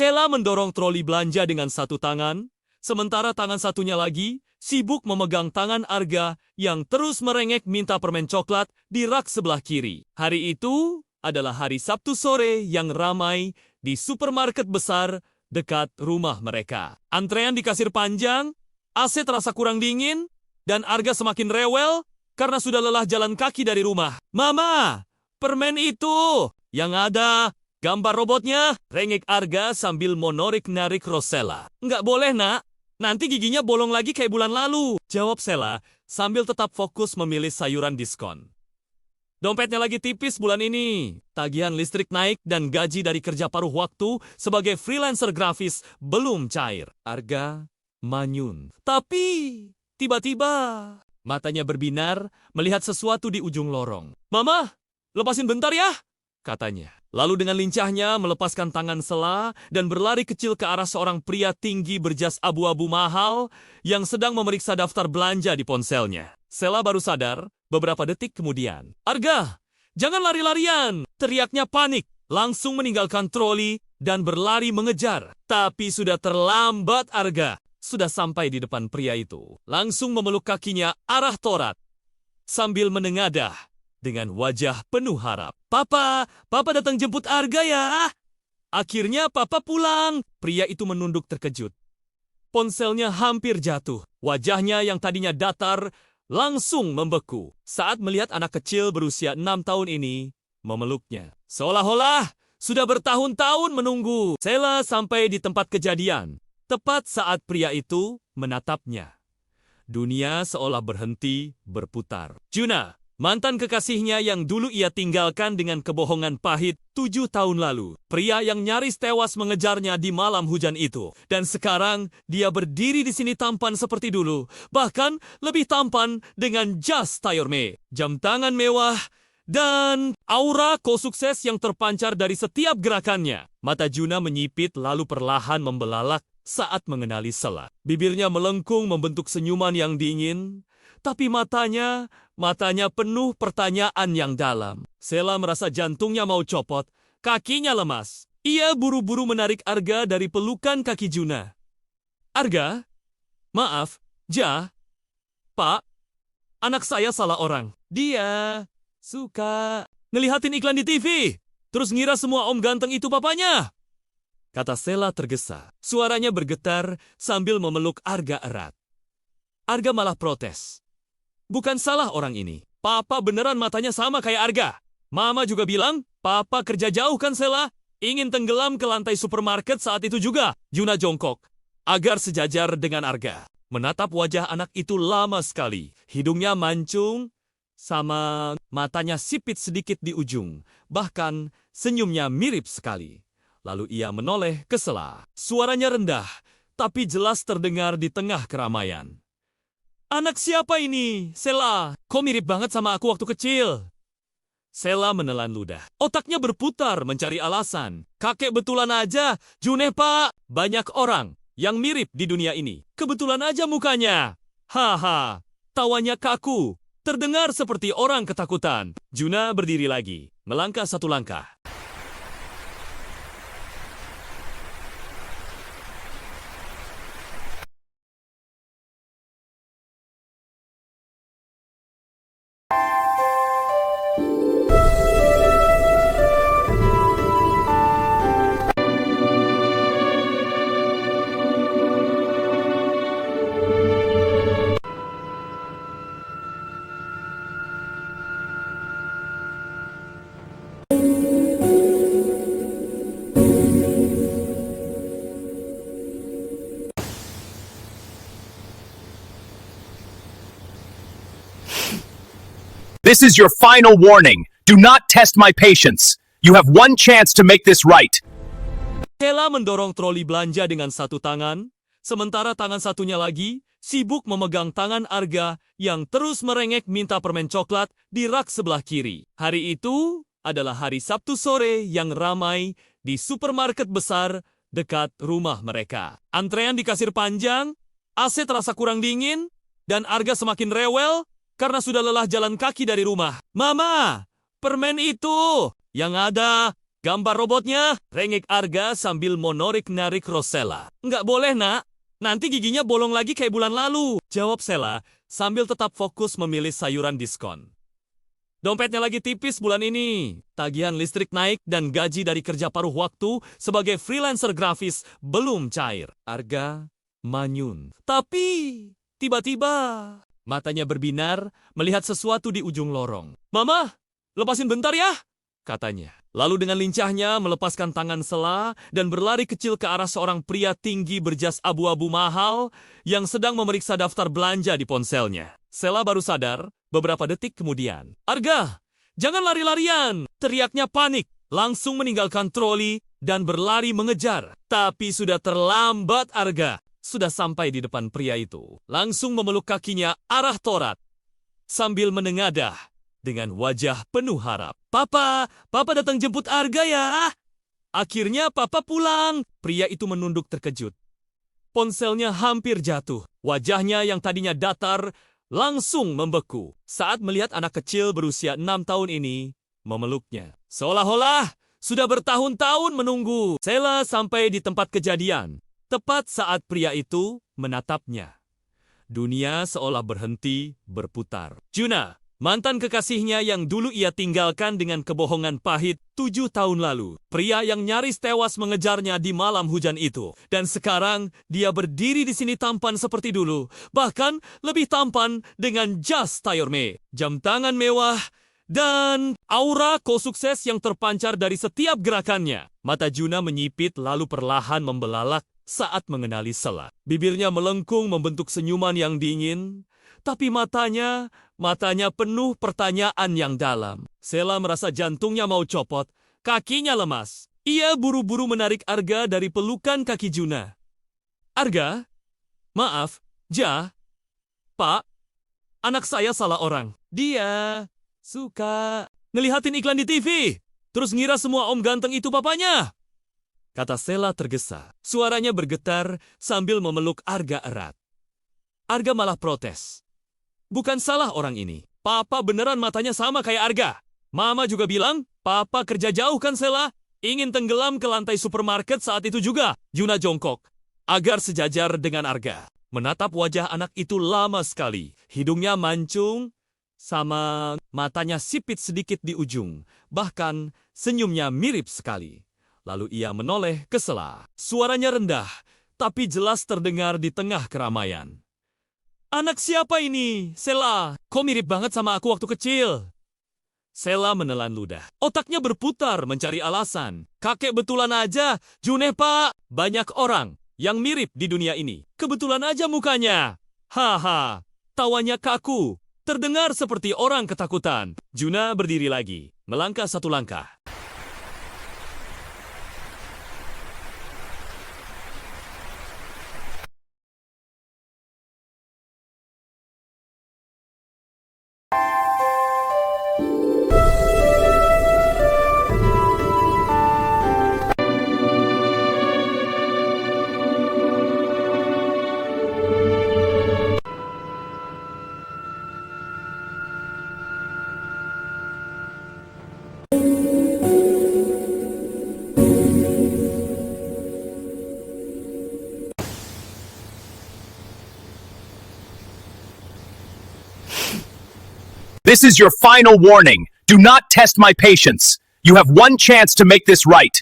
Sheila mendorong troli belanja dengan satu tangan, sementara tangan satunya lagi sibuk memegang tangan Arga yang terus merengek minta permen coklat di rak sebelah kiri. Hari itu adalah hari Sabtu sore yang ramai di supermarket besar dekat rumah mereka. Antrean di kasir panjang, AC terasa kurang dingin, dan Arga semakin rewel karena sudah lelah jalan kaki dari rumah. Mama, permen itu yang ada gambar robotnya, rengek Arga sambil menarik-narik Rosella. Nggak boleh, nak. Nanti giginya bolong lagi kayak bulan lalu, jawab Sheila sambil tetap fokus memilih sayuran diskon. Dompetnya lagi tipis bulan ini. Tagihan listrik naik dan gaji dari kerja paruh waktu sebagai freelancer grafis belum cair. Arga manyun. Tapi tiba-tiba matanya berbinar melihat sesuatu di ujung lorong. Mama, lepasin bentar ya, katanya. Lalu dengan lincahnya melepaskan tangan Sheila dan berlari kecil ke arah seorang pria tinggi berjas abu-abu mahal yang sedang memeriksa daftar belanja di ponselnya. Sheila baru sadar beberapa detik kemudian. Arga, jangan lari-larian! Teriaknya panik, langsung meninggalkan troli dan berlari mengejar. Tapi sudah terlambat Arga. Sudah sampai di depan pria itu. Langsung memeluk kakinya arah torat sambil menengadah dengan wajah penuh harap. Papa datang jemput Arga ya. Akhirnya Papa pulang. Pria itu menunduk terkejut. Ponselnya hampir jatuh. Wajahnya yang tadinya datar langsung membeku saat melihat anak kecil berusia 6 tahun ini memeluknya. Seolah-olah sudah bertahun-tahun menunggu. Sheila sampai di tempat kejadian, tepat saat pria itu menatapnya. Dunia seolah berhenti berputar. Juna, mantan kekasihnya yang dulu ia tinggalkan dengan kebohongan pahit 7 tahun lalu. Pria yang nyaris tewas mengejarnya di malam hujan itu. Dan sekarang dia berdiri di sini tampan seperti dulu. Bahkan lebih tampan dengan jas tailleur-made, jam tangan mewah, dan aura ko-sukses yang terpancar dari setiap gerakannya. Mata Juna menyipit lalu perlahan membelalak saat mengenali Sheila. Bibirnya melengkung membentuk senyuman yang dingin. Tapi matanya penuh pertanyaan yang dalam. Sheila merasa jantungnya mau copot, kakinya lemas. Ia buru-buru menarik Arga dari pelukan kaki Juna. Arga, maaf, Pak, anak saya salah orang. Dia suka ngelihatin iklan di TV, terus ngira semua om ganteng itu papanya, kata Sheila tergesa. Suaranya bergetar sambil memeluk Arga erat. Arga malah protes. Bukan salah orang ini. Papa beneran matanya sama kayak Arga. Mama juga bilang, Papa kerja jauh kan Sheila? Ingin tenggelam ke lantai supermarket saat itu juga. Juna jongkok, agar sejajar dengan Arga. Menatap wajah anak itu lama sekali. Hidungnya mancung, sama matanya sipit sedikit di ujung. Bahkan senyumnya mirip sekali. Lalu ia menoleh ke Sheila. Suaranya rendah, tapi jelas terdengar di tengah keramaian. Anak siapa ini, Sheila? Kok mirip banget sama aku waktu kecil? Sheila menelan ludah. Otaknya berputar mencari alasan. Kakek betulan aja, Juneh pak. Banyak orang yang mirip di dunia ini. Kebetulan aja mukanya. Haha, tawanya kaku. Terdengar seperti orang ketakutan. Juna berdiri lagi, melangkah satu langkah. This is your final warning. Do not test my patience. You have one chance to make this right. Sheila mendorong troli belanja dengan satu tangan, sementara tangan satunya lagi sibuk memegang tangan Arga yang terus merengek minta permen coklat di rak sebelah kiri. Hari itu adalah hari Sabtu sore yang ramai di supermarket besar dekat rumah mereka. Antrean di kasir panjang, AC terasa kurang dingin, dan Arga semakin rewel karena sudah lelah jalan kaki dari rumah. Mama, permen itu! Yang ada gambar robotnya, rengek Arga sambil menarik-narik Rosella. Nggak boleh, nak. Nanti giginya bolong lagi kayak bulan lalu, jawab Sela sambil tetap fokus memilih sayuran diskon. Dompetnya lagi tipis bulan ini. Tagihan listrik naik dan gaji dari kerja paruh waktu sebagai freelancer grafis belum cair. Arga manyun. Tapi tiba-tiba matanya berbinar melihat sesuatu di ujung lorong. Mama, lepasin bentar ya, katanya. Lalu dengan lincahnya melepaskan tangan Sela dan berlari kecil ke arah seorang pria tinggi berjas abu-abu mahal yang sedang memeriksa daftar belanja di ponselnya. Sela baru sadar beberapa detik kemudian. Arga, jangan lari-larian! Teriaknya panik, langsung meninggalkan troli dan berlari mengejar. Tapi sudah terlambat Arga. Sudah sampai di depan pria itu. Langsung memeluk kakinya arah torat sambil menengadah dengan wajah penuh harap. Papa datang jemput Arga ya. Akhirnya Papa pulang. Pria itu menunduk terkejut. Ponselnya hampir jatuh. Wajahnya yang tadinya datar langsung membeku saat melihat anak kecil berusia 6 tahun ini memeluknya. Seolah-olah sudah bertahun-tahun menunggu. Sela sampai di tempat kejadian. Tepat saat pria itu menatapnya. Dunia seolah berhenti berputar. Juna, mantan kekasihnya yang dulu ia tinggalkan dengan kebohongan pahit 7 tahun lalu. Pria yang nyaris tewas mengejarnya di malam hujan itu. Dan sekarang dia berdiri di sini tampan seperti dulu. Bahkan lebih tampan dengan jas tailleur-made, jam tangan mewah, dan aura ko-sukses yang terpancar dari setiap gerakannya. Mata Juna menyipit lalu perlahan membelalak saat mengenali Sela. Bibirnya melengkung membentuk senyuman yang dingin. Tapi matanya penuh pertanyaan yang dalam. Sela merasa jantungnya mau copot, kakinya lemas. Ia buru-buru menarik Arga dari pelukan kaki Juna. Arga, maaf, Pak, anak saya salah orang. Dia suka ngelihatin iklan di TV, terus ngira semua om ganteng itu papanya, kata Sela tergesa. Suaranya bergetar sambil memeluk Arga erat. Arga malah protes. Bukan salah orang ini. Papa beneran matanya sama kayak Arga. Mama juga bilang, Papa kerja jauh kan Sela? Ingin tenggelam ke lantai supermarket saat itu juga. Juna jongkok, agar sejajar dengan Arga. Menatap wajah anak itu lama sekali. Hidungnya mancung, sama matanya sipit sedikit di ujung. Bahkan senyumnya mirip sekali. Lalu ia menoleh ke Sela. Suaranya rendah, tapi jelas terdengar di tengah keramaian. Anak siapa ini, Sela? Kok mirip banget sama aku waktu kecil? Sela menelan ludah. Otaknya berputar mencari alasan. Kakek betulan aja, Juneh pak. Banyak orang yang mirip di dunia ini. Kebetulan aja mukanya. Haha, tawanya kaku. Terdengar seperti orang ketakutan. Juna berdiri lagi, melangkah 1 langkah. This is your final warning. Do not test my patience. You have one chance to make this right.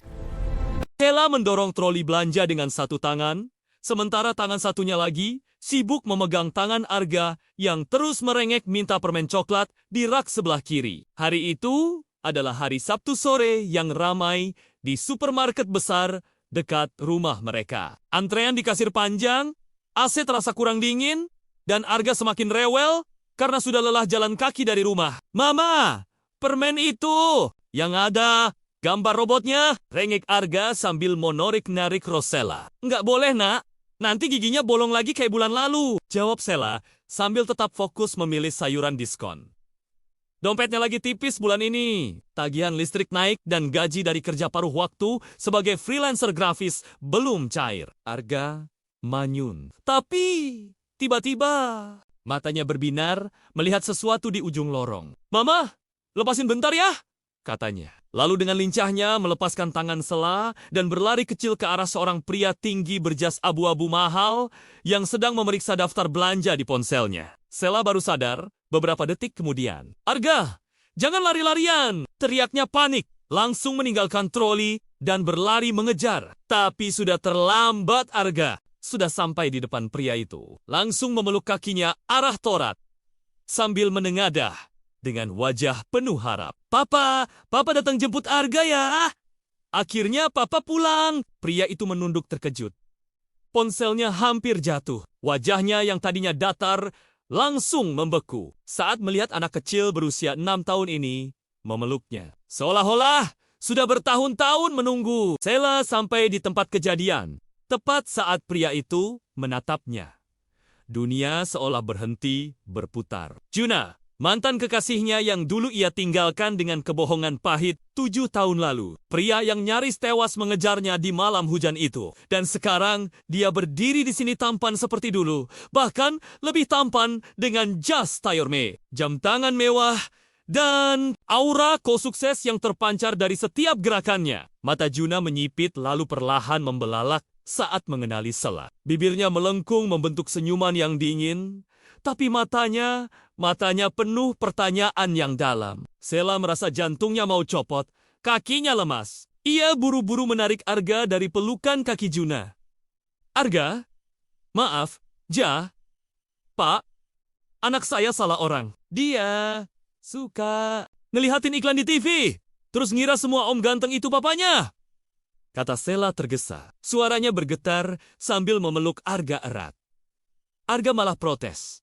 Sela mendorong troli belanja dengan satu tangan, sementara tangan satunya lagi sibuk memegang tangan Arga yang terus merengek minta permen coklat di rak sebelah kiri. Hari itu adalah hari Sabtu sore yang ramai di supermarket besar dekat rumah mereka. Antrean di kasir panjang, AC terasa kurang dingin, dan Arga semakin rewel karena sudah lelah jalan kaki dari rumah. Mama, permen itu! Yang ada gambar robotnya, rengek Arga sambil menarik-narik Rosella. Nggak boleh, nak. Nanti giginya bolong lagi kayak bulan lalu, jawab Sela sambil tetap fokus memilih sayuran diskon. Dompetnya lagi tipis bulan ini. Tagihan listrik naik dan gaji dari kerja paruh waktu sebagai freelancer grafis belum cair. Arga manyun. Tapi tiba-tiba Matanya berbinar, melihat sesuatu di ujung lorong. Mama, lepasin bentar ya, katanya. Lalu dengan lincahnya melepaskan tangan Sela dan berlari kecil ke arah seorang pria tinggi berjas abu-abu mahal yang sedang memeriksa daftar belanja di ponselnya. Sela baru sadar beberapa detik kemudian. Arga, jangan lari-larian! Teriaknya panik, langsung meninggalkan troli dan berlari mengejar. Tapi sudah terlambat Arga. Sudah sampai di depan pria itu. Langsung memeluk kakinya arah Torat. Sambil menengadah dengan wajah penuh harap. Papa datang jemput Arga ya. Akhirnya Papa pulang. Pria itu menunduk terkejut. Ponselnya hampir jatuh. Wajahnya yang tadinya datar langsung membeku saat melihat anak kecil berusia 6 tahun ini memeluknya. Seolah-olah sudah bertahun-tahun menunggu. Sela sampai di tempat kejadian. Tepat saat pria itu menatapnya. Dunia seolah berhenti berputar. Juna, mantan kekasihnya yang dulu ia tinggalkan dengan kebohongan pahit 7 tahun lalu. Pria yang nyaris tewas mengejarnya di malam hujan itu. Dan sekarang dia berdiri di sini tampan seperti dulu. Bahkan lebih tampan dengan jas tayorme, jam tangan mewah, dan aura ko-sukses yang terpancar dari setiap gerakannya. Mata Juna menyipit lalu perlahan membelalak saat mengenali Sela. Bibirnya melengkung membentuk senyuman yang dingin, tapi matanya penuh pertanyaan yang dalam. Sela merasa jantungnya mau copot, kakinya lemas. Ia buru-buru menarik Arga dari pelukan kaki Juna. Arga, maaf, Pak, anak saya salah orang. Dia suka ngelihatin iklan di TV, terus ngira semua om ganteng itu papanya. Kata Sela tergesa. Suaranya bergetar sambil memeluk Arga erat. Arga malah protes.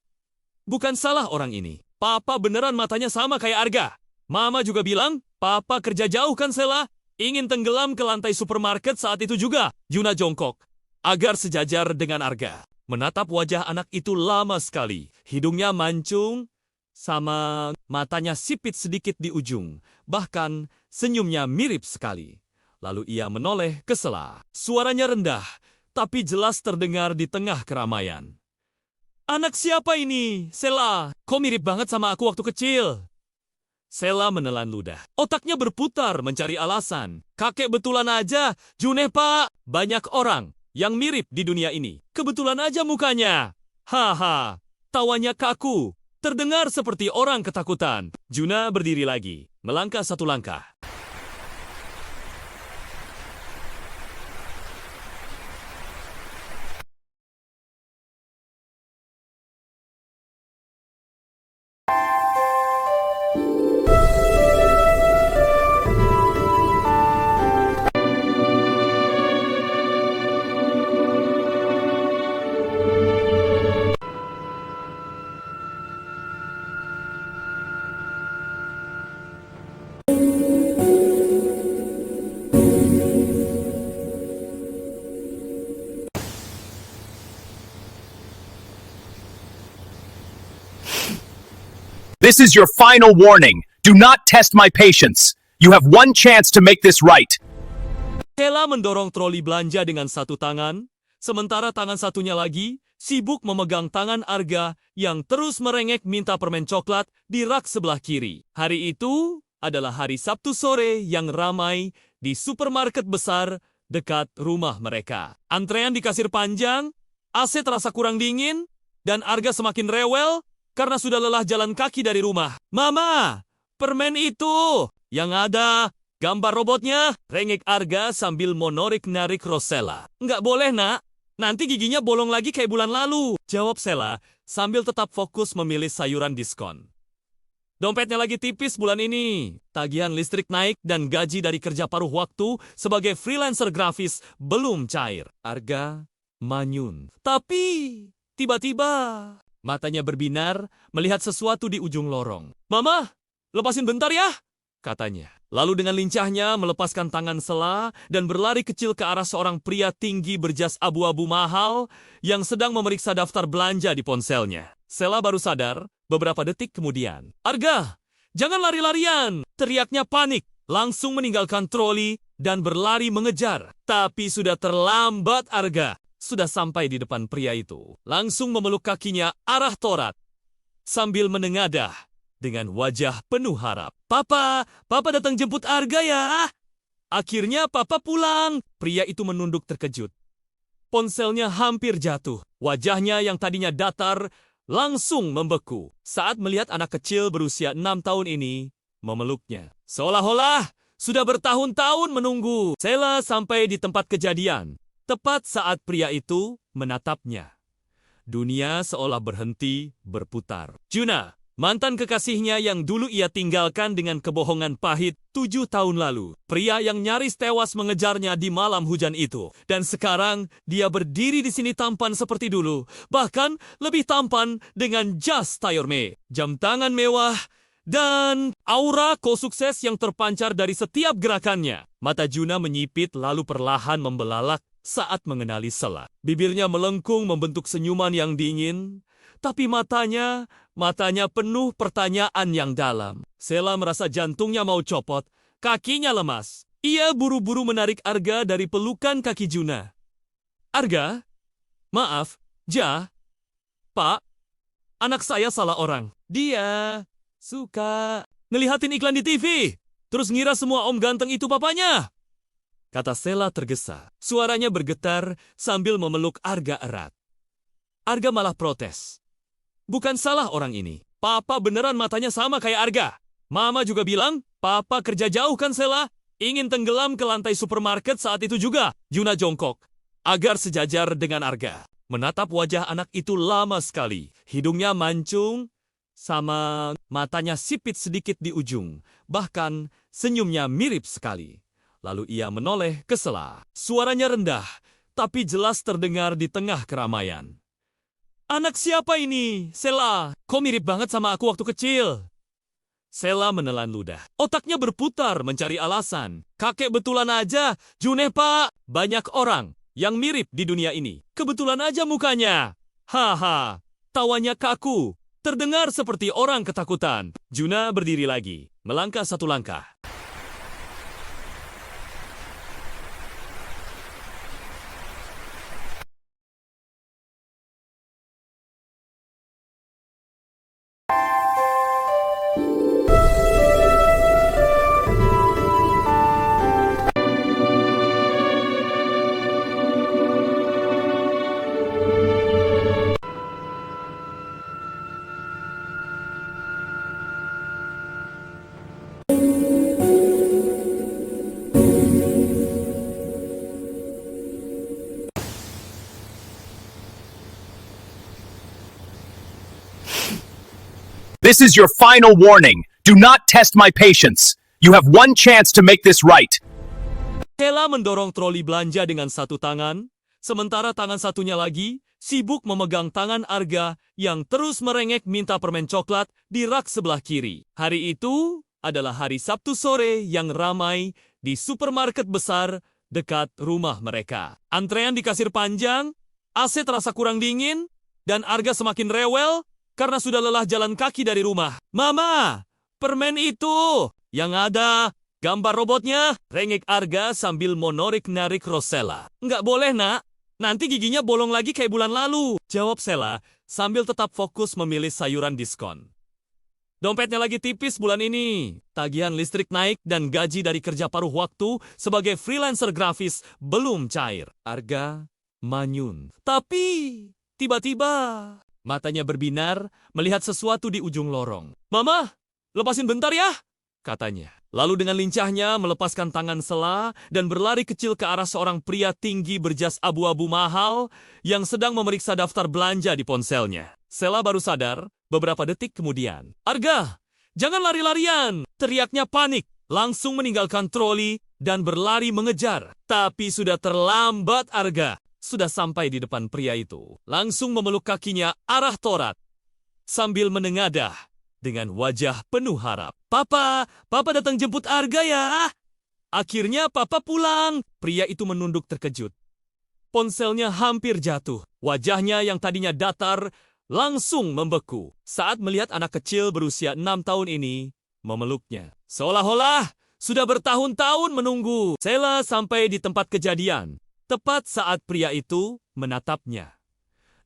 Bukan salah orang ini. Papa beneran matanya sama kayak Arga. Mama juga bilang, Papa kerja jauh kan Sela? Ingin tenggelam ke lantai supermarket saat itu juga. Juna jongkok, agar sejajar dengan Arga. Menatap wajah anak itu lama sekali. Hidungnya mancung, sama matanya sipit sedikit di ujung. Bahkan senyumnya mirip sekali. Lalu ia menoleh ke Sela. Suaranya rendah, tapi jelas terdengar di tengah keramaian. Anak siapa ini, Sela? Kok mirip banget sama aku waktu kecil? Sela menelan ludah. Otaknya berputar mencari alasan. Kakek betulan aja, Juneh pak. Banyak orang yang mirip di dunia ini. Kebetulan aja mukanya. Haha, tawanya kaku. Terdengar seperti orang ketakutan. Juna berdiri lagi, melangkah satu langkah. This is your final warning. Do not test my patience. You have one chance to make this right. Sela mendorong troli belanja dengan satu tangan, sementara tangan satunya lagi sibuk memegang tangan Arga yang terus merengek minta permen coklat di rak sebelah kiri. Hari itu adalah hari Sabtu sore yang ramai di supermarket besar dekat rumah mereka. Antrean di kasir panjang, AC terasa kurang dingin, dan Arga semakin rewel karena sudah lelah jalan kaki dari rumah. Mama, permen itu yang ada gambar robotnya, rengek Arga sambil menarik-narik Rosella. Nggak boleh nak, nanti giginya bolong lagi kayak bulan lalu, jawab Sela sambil tetap fokus memilih sayuran diskon. Dompetnya lagi tipis bulan ini. Tagihan listrik naik dan gaji dari kerja paruh waktu sebagai freelancer grafis belum cair. Arga manyun. Tapi tiba-tiba matanya berbinar melihat sesuatu di ujung lorong. Mama, lepasin bentar ya, katanya. Lalu dengan lincahnya melepaskan tangan Sela dan berlari kecil ke arah seorang pria tinggi berjas abu-abu mahal yang sedang memeriksa daftar belanja di ponselnya. Sela baru sadar beberapa detik kemudian. Arga, jangan lari-larian! Teriaknya panik, langsung meninggalkan troli dan berlari mengejar. Tapi sudah terlambat Arga. Sudah sampai di depan pria itu. Langsung memeluk kakinya arah Torat. sambil menengadah dengan wajah penuh harap. Papa datang jemput Arga ya. Akhirnya Papa pulang. Pria itu menunduk terkejut. Ponselnya hampir jatuh. Wajahnya yang tadinya datar langsung membeku saat melihat anak kecil berusia 6 tahun ini memeluknya. Seolah-olah sudah bertahun-tahun menunggu. Sela sampai di tempat kejadian, tepat saat pria itu menatapnya. Dunia seolah berhenti berputar. Juna, mantan kekasihnya yang dulu ia tinggalkan dengan kebohongan pahit 7 tahun lalu. Pria yang nyaris tewas mengejarnya di malam hujan itu. Dan sekarang dia berdiri di sini tampan seperti dulu. Bahkan lebih tampan dengan jas tailleur-made, jam tangan mewah, dan aura sukses yang terpancar dari setiap gerakannya. Mata Juna menyipit lalu perlahan membelalak saat mengenali Sela. Bibirnya melengkung membentuk senyuman yang dingin, tapi matanya penuh pertanyaan yang dalam. Sela merasa jantungnya mau copot, kakinya lemas. Ia buru-buru menarik Arga dari pelukan kaki Juna. Arga? Maaf, Pak, anak saya salah orang. Dia suka ngelihatin iklan di TV, terus ngira semua om ganteng itu papanya, kata Sela tergesa. Suaranya bergetar sambil memeluk Arga erat. Arga malah protes. Bukan salah orang ini. Papa beneran matanya sama kayak Arga. Mama juga bilang, Papa kerja jauh kan Sela? Ingin tenggelam ke lantai supermarket saat itu juga. Juna jongkok, agar sejajar dengan Arga. Menatap wajah anak itu lama sekali. Hidungnya mancung, sama matanya sipit sedikit di ujung. Bahkan senyumnya mirip sekali. Lalu ia menoleh ke Sela. Suaranya rendah, tapi jelas terdengar di tengah keramaian. Anak siapa ini, Sela? Kok mirip banget sama aku waktu kecil? Sela menelan ludah. Otaknya berputar mencari alasan. Kakek betulan aja, Juneh pak. Banyak orang yang mirip di dunia ini. Kebetulan aja mukanya. Haha, tawanya kaku. Terdengar seperti orang ketakutan. Juna berdiri lagi, melangkah satu langkah. This is your final warning. Do not test my patience. You have one chance to make this right. Sela mendorong troli belanja dengan satu tangan, sementara tangan satunya lagi sibuk memegang tangan Arga yang terus merengek minta permen coklat di rak sebelah kiri. Hari itu adalah hari Sabtu sore yang ramai di supermarket besar dekat rumah mereka. Antrean di kasir panjang, AC terasa kurang dingin, dan Arga semakin rewel karena sudah lelah jalan kaki dari rumah. Mama, permen itu yang ada gambar robotnya, rengek Arga sambil monorik-narik Rosella. Nggak boleh nak, nanti giginya bolong lagi kayak bulan lalu, jawab Sela sambil tetap fokus memilih sayuran diskon. Dompetnya lagi tipis bulan ini. Tagihan listrik naik dan gaji dari kerja paruh waktu sebagai freelancer grafis belum cair. Arga manyun. Tapi tiba-tiba matanya berbinar melihat sesuatu di ujung lorong. Mama, lepasin bentar ya, katanya. Lalu dengan lincahnya melepaskan tangan Sela dan berlari kecil ke arah seorang pria tinggi berjas abu-abu mahal yang sedang memeriksa daftar belanja di ponselnya. Sela baru sadar beberapa detik kemudian. Arga, jangan lari-larian, teriaknya panik. Langsung meninggalkan troli dan berlari mengejar. Tapi sudah terlambat Arga. Sudah sampai di depan pria itu. Langsung memeluk kakinya arah torat. Sambil menengadah dengan wajah penuh harap. Papa datang jemput Arga ya. Akhirnya Papa pulang. Pria itu menunduk terkejut. Ponselnya hampir jatuh. Wajahnya yang tadinya datar langsung membeku saat melihat anak kecil berusia 6 tahun ini memeluknya. Seolah-olah sudah bertahun-tahun menunggu. Sela sampai di tempat kejadian. Tepat saat pria itu menatapnya.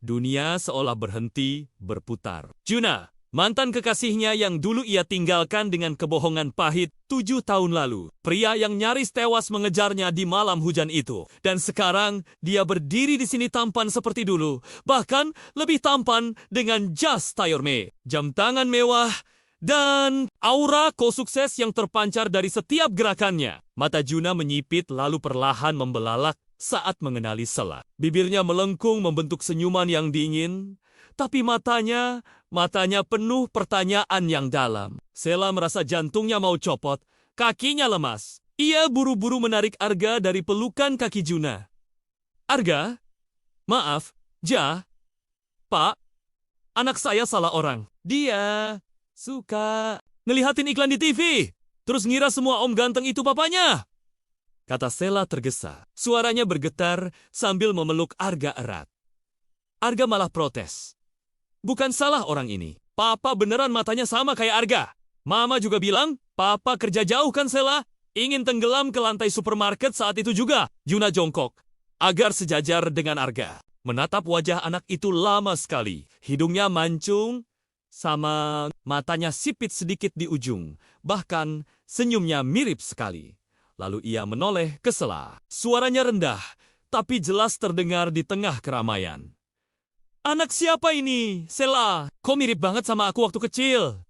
Dunia seolah berhenti berputar. Juna, Mantan kekasihnya yang dulu ia tinggalkan dengan kebohongan pahit 7 tahun lalu. Pria yang nyaris tewas mengejarnya di malam hujan itu. Dan sekarang dia berdiri di sini tampan seperti dulu. Bahkan lebih tampan dengan jas tayorme, jam tangan mewah, dan aura ko-sukses yang terpancar dari setiap gerakannya. Mata Juna menyipit lalu perlahan membelalak saat mengenali Sela. Bibirnya melengkung membentuk senyuman yang dingin. Tapi matanya penuh pertanyaan yang dalam. Sela merasa jantungnya mau copot, kakinya lemas. Ia buru-buru menarik Arga dari pelukan kaki Juna. Arga? Maaf, Pak, anak saya salah orang. Dia suka ngelihatin iklan di TV, terus ngira semua om ganteng itu papanya. Kata Sela tergesa. Suaranya bergetar sambil memeluk Arga erat. Arga malah protes. Bukan salah orang ini. Papa beneran matanya sama kayak Arga. Mama juga bilang, Papa kerja jauh kan Sela? Ingin tenggelam ke lantai supermarket saat itu juga. Juna jongkok, agar sejajar dengan Arga. Menatap wajah anak itu lama sekali. Hidungnya mancung, sama matanya sipit sedikit di ujung. Bahkan senyumnya mirip sekali. Lalu ia menoleh ke Sela. Suaranya rendah, tapi jelas terdengar di tengah keramaian. Anak siapa ini, Sela? Kok mirip banget sama aku waktu kecil?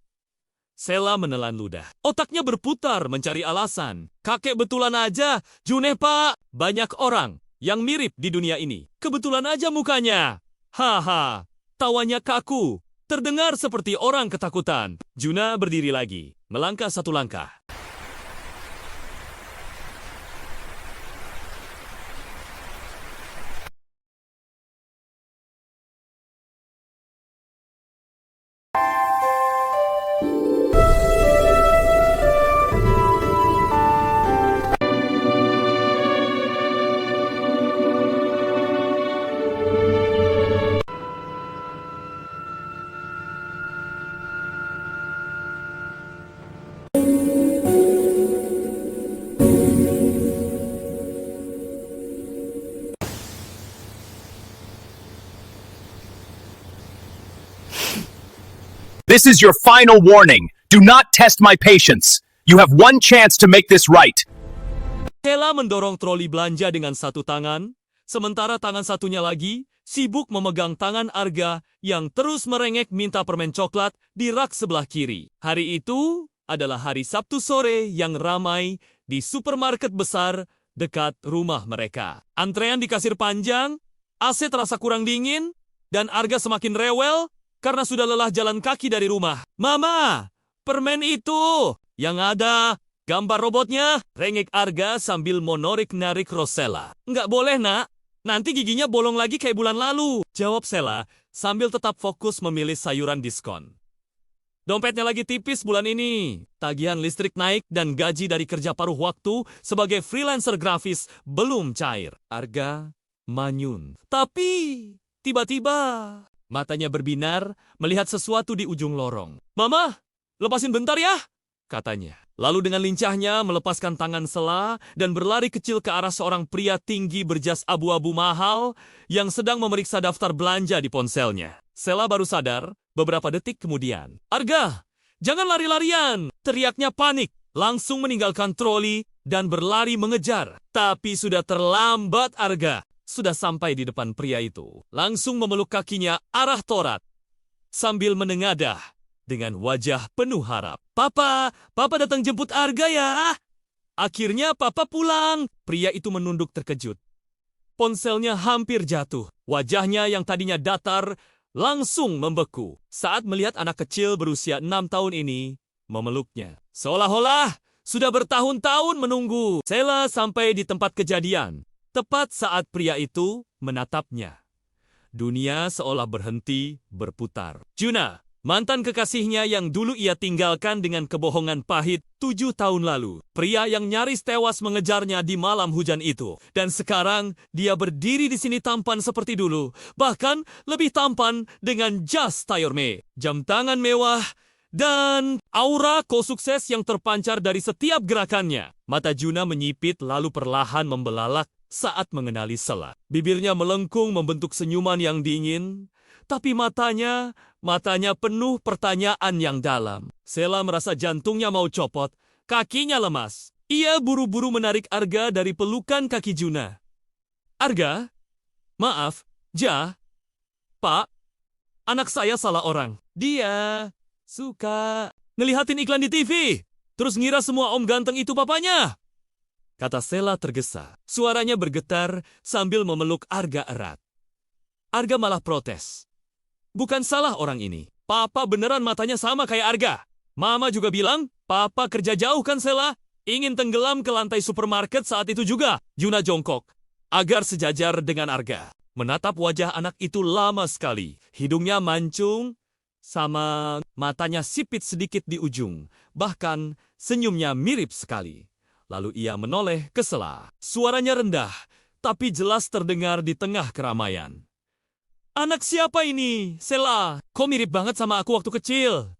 Sela menelan ludah. Otaknya berputar mencari alasan. Kakek betulan aja, Juneh pak. Banyak orang yang mirip di dunia ini. Kebetulan aja mukanya. Haha, tawanya kaku. Terdengar seperti orang ketakutan. Juna berdiri lagi, melangkah satu langkah. This is your final warning. Do not test my patience. You have one chance to make this right. Sela mendorong troli belanja dengan satu tangan, sementara tangan satunya lagi sibuk memegang tangan Arga yang terus merengek minta permen coklat di rak sebelah kiri. Hari itu adalah hari Sabtu sore yang ramai di supermarket besar dekat rumah mereka. Antrean di kasir panjang, AC terasa kurang dingin, dan Arga semakin rewel karena sudah lelah jalan kaki dari rumah. Mama, permen itu yang ada gambar robotnya, rengek Arga sambil monorik-narik Rosella. Nggak boleh nak, nanti giginya bolong lagi kayak bulan lalu, jawab Sela sambil tetap fokus memilih sayuran diskon. Dompetnya lagi tipis bulan ini. Tagihan listrik naik dan gaji dari kerja paruh waktu sebagai freelancer grafis belum cair. Arga manyun. Tapi tiba-tiba matanya berbinar melihat sesuatu di ujung lorong. Mama, lepasin bentar ya, katanya. Lalu dengan lincahnya melepaskan tangan Sela dan berlari kecil ke arah seorang pria tinggi berjas abu-abu mahal yang sedang memeriksa daftar belanja di ponselnya. Sela baru sadar beberapa detik kemudian. Arga, jangan lari-larian, teriaknya panik. Langsung meninggalkan troli dan berlari mengejar. Tapi sudah terlambat Arga. Sudah sampai di depan pria itu. Langsung memeluk kakinya arah Torat. Sambil menengadah dengan wajah penuh harap. Papa datang jemput Arga ya. Akhirnya Papa pulang. Pria itu menunduk terkejut. Ponselnya hampir jatuh. Wajahnya yang tadinya datar langsung membeku saat melihat anak kecil berusia 6 tahun ini memeluknya. Seolah-olah sudah bertahun-tahun menunggu. Sela sampai di tempat kejadian. Tepat saat pria itu menatapnya. Dunia seolah berhenti berputar. Juna, mantan kekasihnya yang dulu ia tinggalkan dengan kebohongan pahit 7 tahun lalu. Pria yang nyaris tewas mengejarnya di malam hujan itu. Dan sekarang dia berdiri di sini tampan seperti dulu. Bahkan lebih tampan dengan jas tayorme, jam tangan mewah, dan aura ko-sukses yang terpancar dari setiap gerakannya. Mata Juna menyipit lalu perlahan membelalak saat mengenali Sela. Bibirnya melengkung membentuk senyuman yang dingin, Tapi matanya penuh pertanyaan yang dalam. Sela merasa jantungnya mau copot, kakinya lemas. Ia buru-buru menarik Arga dari pelukan kaki Juna. Arga? Maaf, Pak, anak saya salah orang. Dia suka ngelihatin iklan di TV, terus ngira semua om ganteng itu papanya. Kata Sela tergesa. Suaranya bergetar sambil memeluk Arga erat. Arga malah protes. Bukan salah orang ini. Papa beneran matanya sama kayak Arga. Mama juga bilang, Papa kerja jauh kan Sela? Ingin tenggelam ke lantai supermarket saat itu juga. Juna jongkok, agar sejajar dengan Arga. Menatap wajah anak itu lama sekali. Hidungnya mancung, sama matanya sipit sedikit di ujung. Bahkan senyumnya mirip sekali. Lalu ia menoleh ke Sela. Suaranya rendah, tapi jelas terdengar di tengah keramaian. Anak siapa ini, Sela? Kok mirip banget sama aku waktu kecil?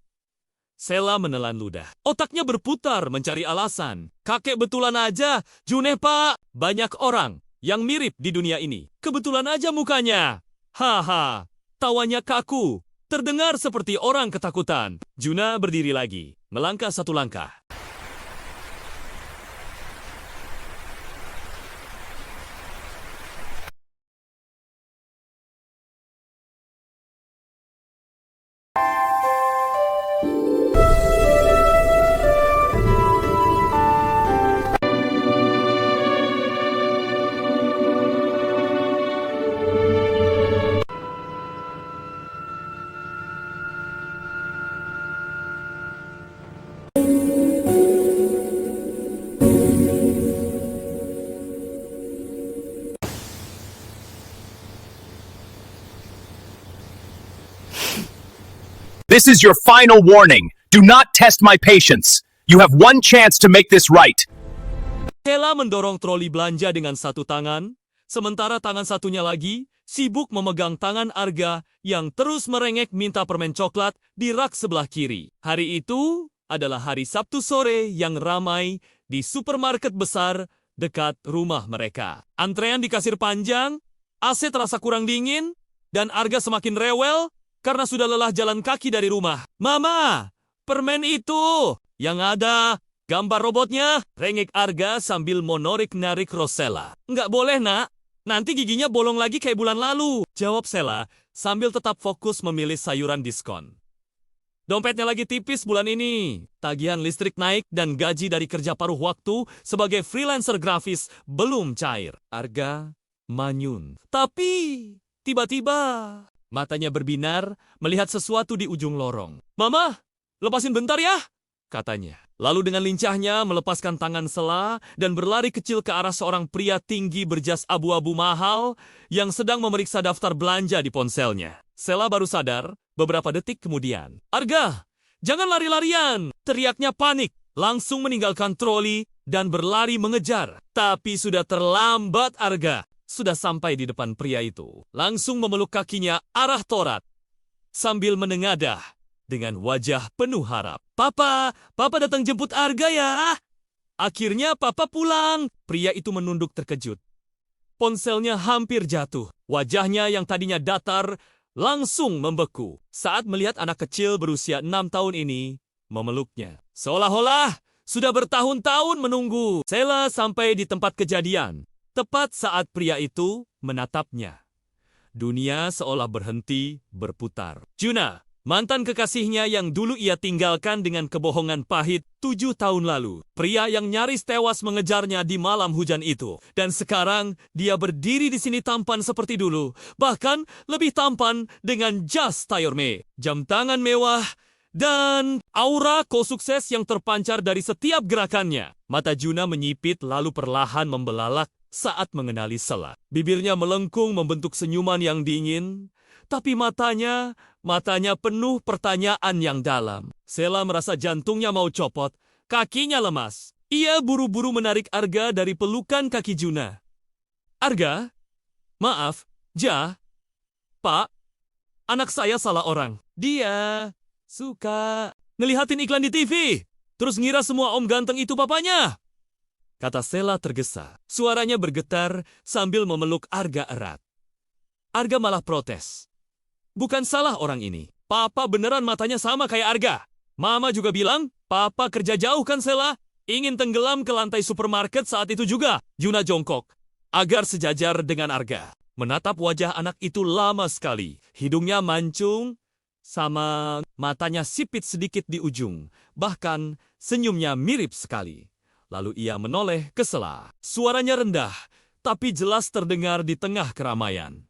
Sela menelan ludah. Otaknya berputar mencari alasan. Kakek betulan aja, Juneh pak. Banyak orang yang mirip di dunia ini. Kebetulan aja mukanya. Haha, tawanya kaku. Terdengar seperti orang ketakutan. Juna berdiri lagi, melangkah satu langkah. This is your final warning. Do not test my patience. You have one chance to make this right. Sela mendorong troli belanja dengan satu tangan, sementara tangan satunya lagi sibuk memegang tangan Arga yang terus merengek minta permen coklat di rak sebelah kiri. Hari itu adalah hari Sabtu sore yang ramai di supermarket besar dekat rumah mereka. Antrean di kasir panjang, AC terasa kurang dingin, dan Arga semakin rewel karena sudah lelah jalan kaki dari rumah. Mama, permen itu yang ada gambar robotnya, rengek Arga sambil monorik-narik Rosella. Nggak boleh nak, nanti giginya bolong lagi kayak bulan lalu, jawab Sela sambil tetap fokus memilih sayuran diskon. Dompetnya lagi tipis bulan ini. Tagihan listrik naik dan gaji dari kerja paruh waktu sebagai freelancer grafis belum cair. Arga manyun. Tapi tiba-tiba matanya berbinar melihat sesuatu di ujung lorong. Mama, lepasin bentar ya, katanya. Lalu dengan lincahnya melepaskan tangan Sela dan berlari kecil ke arah seorang pria tinggi berjas abu-abu mahal yang sedang memeriksa daftar belanja di ponselnya. Sela baru sadar beberapa detik kemudian. Arga, jangan lari-larian, teriaknya panik. Langsung meninggalkan troli dan berlari mengejar. Tapi sudah terlambat Arga. Sudah sampai di depan pria itu. Langsung memeluk kakinya arah Torat. Sambil menengadah dengan wajah penuh harap. Papa datang jemput Arga ya. Akhirnya Papa pulang. Pria itu menunduk terkejut. Ponselnya hampir jatuh. Wajahnya yang tadinya datar langsung membeku saat melihat anak kecil berusia 6 tahun ini memeluknya. Seolah-olah sudah bertahun-tahun menunggu. Sela sampai di tempat kejadian. Tepat saat pria itu menatapnya. Dunia seolah berhenti berputar. Juna, mantan kekasihnya yang dulu ia tinggalkan dengan kebohongan pahit 7 tahun lalu. Pria yang nyaris tewas mengejarnya di malam hujan itu. Dan sekarang dia berdiri di sini tampan seperti dulu. Bahkan lebih tampan dengan jas tayorme, jam tangan mewah, dan aura ko-sukses yang terpancar dari setiap gerakannya. Mata Juna menyipit lalu perlahan membelalak saat mengenali Sela. Bibirnya melengkung membentuk senyuman yang dingin, tapi matanya penuh pertanyaan yang dalam. Sela merasa jantungnya mau copot, kakinya lemas. Ia buru-buru menarik Arga dari pelukan kaki Juna. Arga? Maaf, Pak, anak saya salah orang. Dia suka ngelihatin iklan di TV, terus ngira semua om ganteng itu papanya. Kata Sela tergesa. Suaranya bergetar sambil memeluk Arga erat. Arga malah protes. Bukan salah orang ini. Papa beneran matanya sama kayak Arga. Mama juga bilang, Papa kerja jauh kan Sela? Ingin tenggelam ke lantai supermarket saat itu juga. Yuna jongkok, agar sejajar dengan Arga. Menatap wajah anak itu lama sekali. Hidungnya mancung, sama matanya sipit sedikit di ujung. Bahkan senyumnya mirip sekali. Lalu ia menoleh ke Sela. Suaranya rendah, tapi jelas terdengar di tengah keramaian.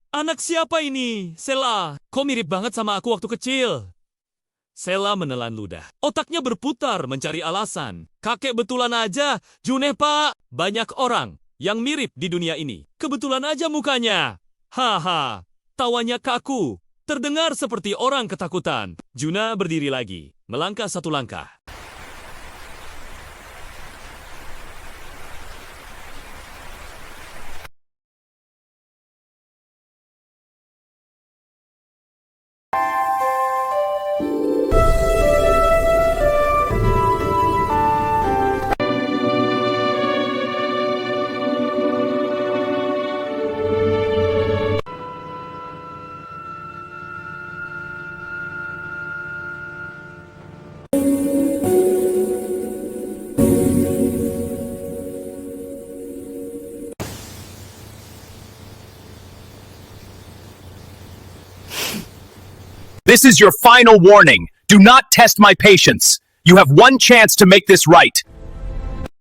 Anak siapa ini, Sela? Kok mirip banget sama aku waktu kecil? Sela menelan ludah. Otaknya berputar mencari alasan. Kakek betulan aja, Juneh pak. Banyak orang yang mirip di dunia ini. Kebetulan aja mukanya. Haha, tawanya kaku. Terdengar seperti orang ketakutan. Juna berdiri lagi, melangkah satu langkah. This is your final warning. Do not test my patience. You have one chance to make this right.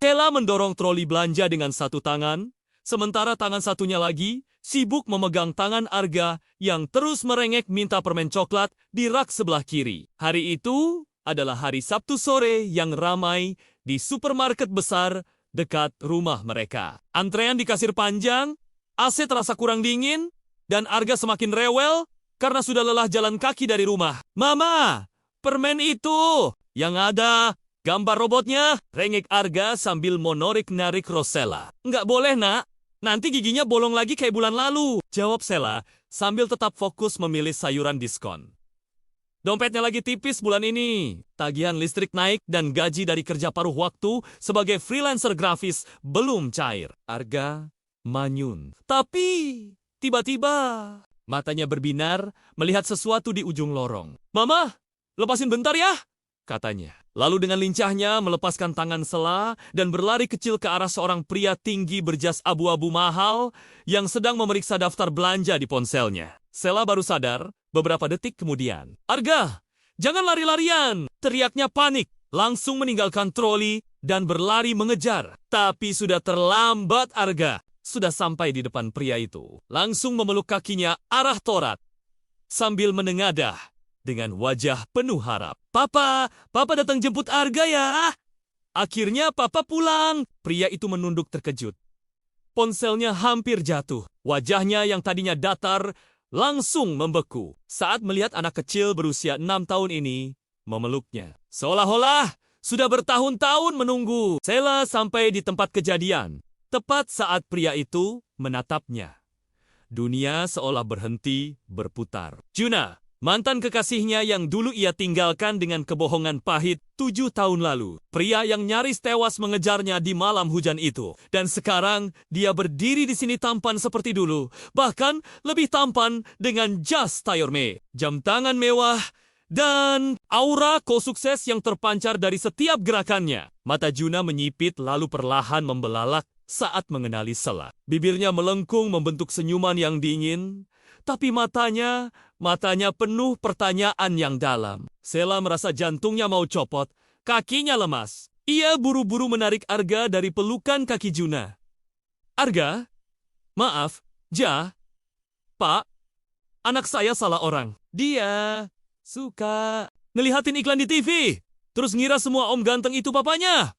Sela mendorong troli belanja dengan satu tangan, sementara tangan satunya lagi sibuk memegang tangan Arga yang terus merengek minta permen coklat di rak sebelah kiri. Hari itu adalah hari Sabtu sore yang ramai di supermarket besar dekat rumah mereka. Antrean di kasir panjang, AC terasa kurang dingin, dan Arga semakin rewel karena sudah lelah jalan kaki dari rumah. Mama, permen itu yang ada gambar robotnya, rengek Arga sambil menarik-narik Rosella. Nggak boleh, nak. Nanti giginya bolong lagi kayak bulan lalu. Jawab Sela sambil tetap fokus memilih sayuran diskon. Dompetnya lagi tipis bulan ini. Tagihan listrik naik dan gaji dari kerja paruh waktu sebagai freelancer grafis belum cair. Arga manyun. Tapi tiba-tiba matanya berbinar melihat sesuatu di ujung lorong. Mama, lepasin bentar ya, katanya. Lalu dengan lincahnya melepaskan tangan Sela dan berlari kecil ke arah seorang pria tinggi berjas abu-abu mahal yang sedang memeriksa daftar belanja di ponselnya. Sela baru sadar beberapa detik kemudian. Arga, jangan lari-larian, teriaknya panik. Langsung meninggalkan troli dan berlari mengejar. Tapi sudah terlambat Arga. Sudah sampai di depan pria itu. Langsung memeluk kakinya arah Torat. Sambil menengadah dengan wajah penuh harap. Papa datang jemput Arga ya. Akhirnya Papa pulang. Pria itu menunduk terkejut. Ponselnya hampir jatuh. Wajahnya yang tadinya datar langsung membeku saat melihat anak kecil berusia 6 tahun ini memeluknya. Seolah-olah sudah bertahun-tahun menunggu. Sela sampai di tempat kejadian. Tepat saat pria itu menatapnya. Dunia seolah berhenti berputar. Juna, mantan kekasihnya yang dulu ia tinggalkan dengan kebohongan pahit 7 tahun lalu. Pria yang nyaris tewas mengejarnya di malam hujan itu. Dan sekarang dia berdiri di sini tampan seperti dulu. Bahkan lebih tampan dengan jas tailleur-made, jam tangan mewah, dan aura ko-sukses yang terpancar dari setiap gerakannya. Mata Juna menyipit lalu perlahan membelalak saat mengenali Sela. Bibirnya melengkung membentuk senyuman yang dingin, tapi matanya penuh pertanyaan yang dalam. Sela merasa jantungnya mau copot, kakinya lemas. Ia buru-buru menarik Arga dari pelukan kaki Juna. Arga, maaf, Pak, anak saya salah orang. Dia suka ngelihatin iklan di TV, terus ngira semua om ganteng itu papanya.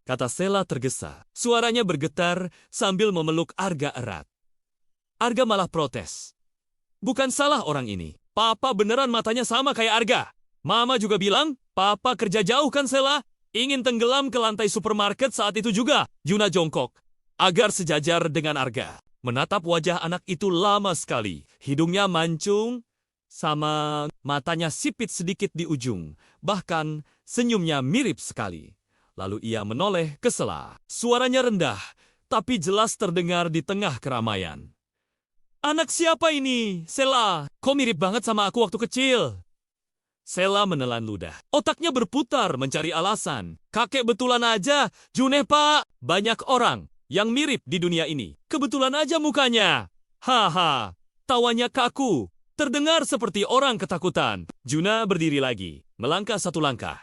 Kata Sela tergesa. Suaranya bergetar sambil memeluk Arga erat. Arga malah protes. Bukan salah orang ini. Papa beneran matanya sama kayak Arga. Mama juga bilang, Papa kerja jauh kan Sela? Ingin tenggelam ke lantai supermarket saat itu juga. Juna jongkok, agar sejajar dengan Arga. Menatap wajah anak itu lama sekali. Hidungnya mancung, sama matanya sipit sedikit di ujung. Bahkan senyumnya mirip sekali. Lalu ia menoleh ke Sela. Suaranya rendah, tapi jelas terdengar di tengah keramaian. Anak siapa ini? Sela, kau mirip banget sama aku waktu kecil. Sela menelan ludah. Otaknya berputar mencari alasan. Kakek betulan aja, Juneh pak. Banyak orang yang mirip di dunia ini. Kebetulan aja mukanya. Haha, tawanya kaku. Terdengar seperti orang ketakutan. Juna berdiri lagi, melangkah satu langkah.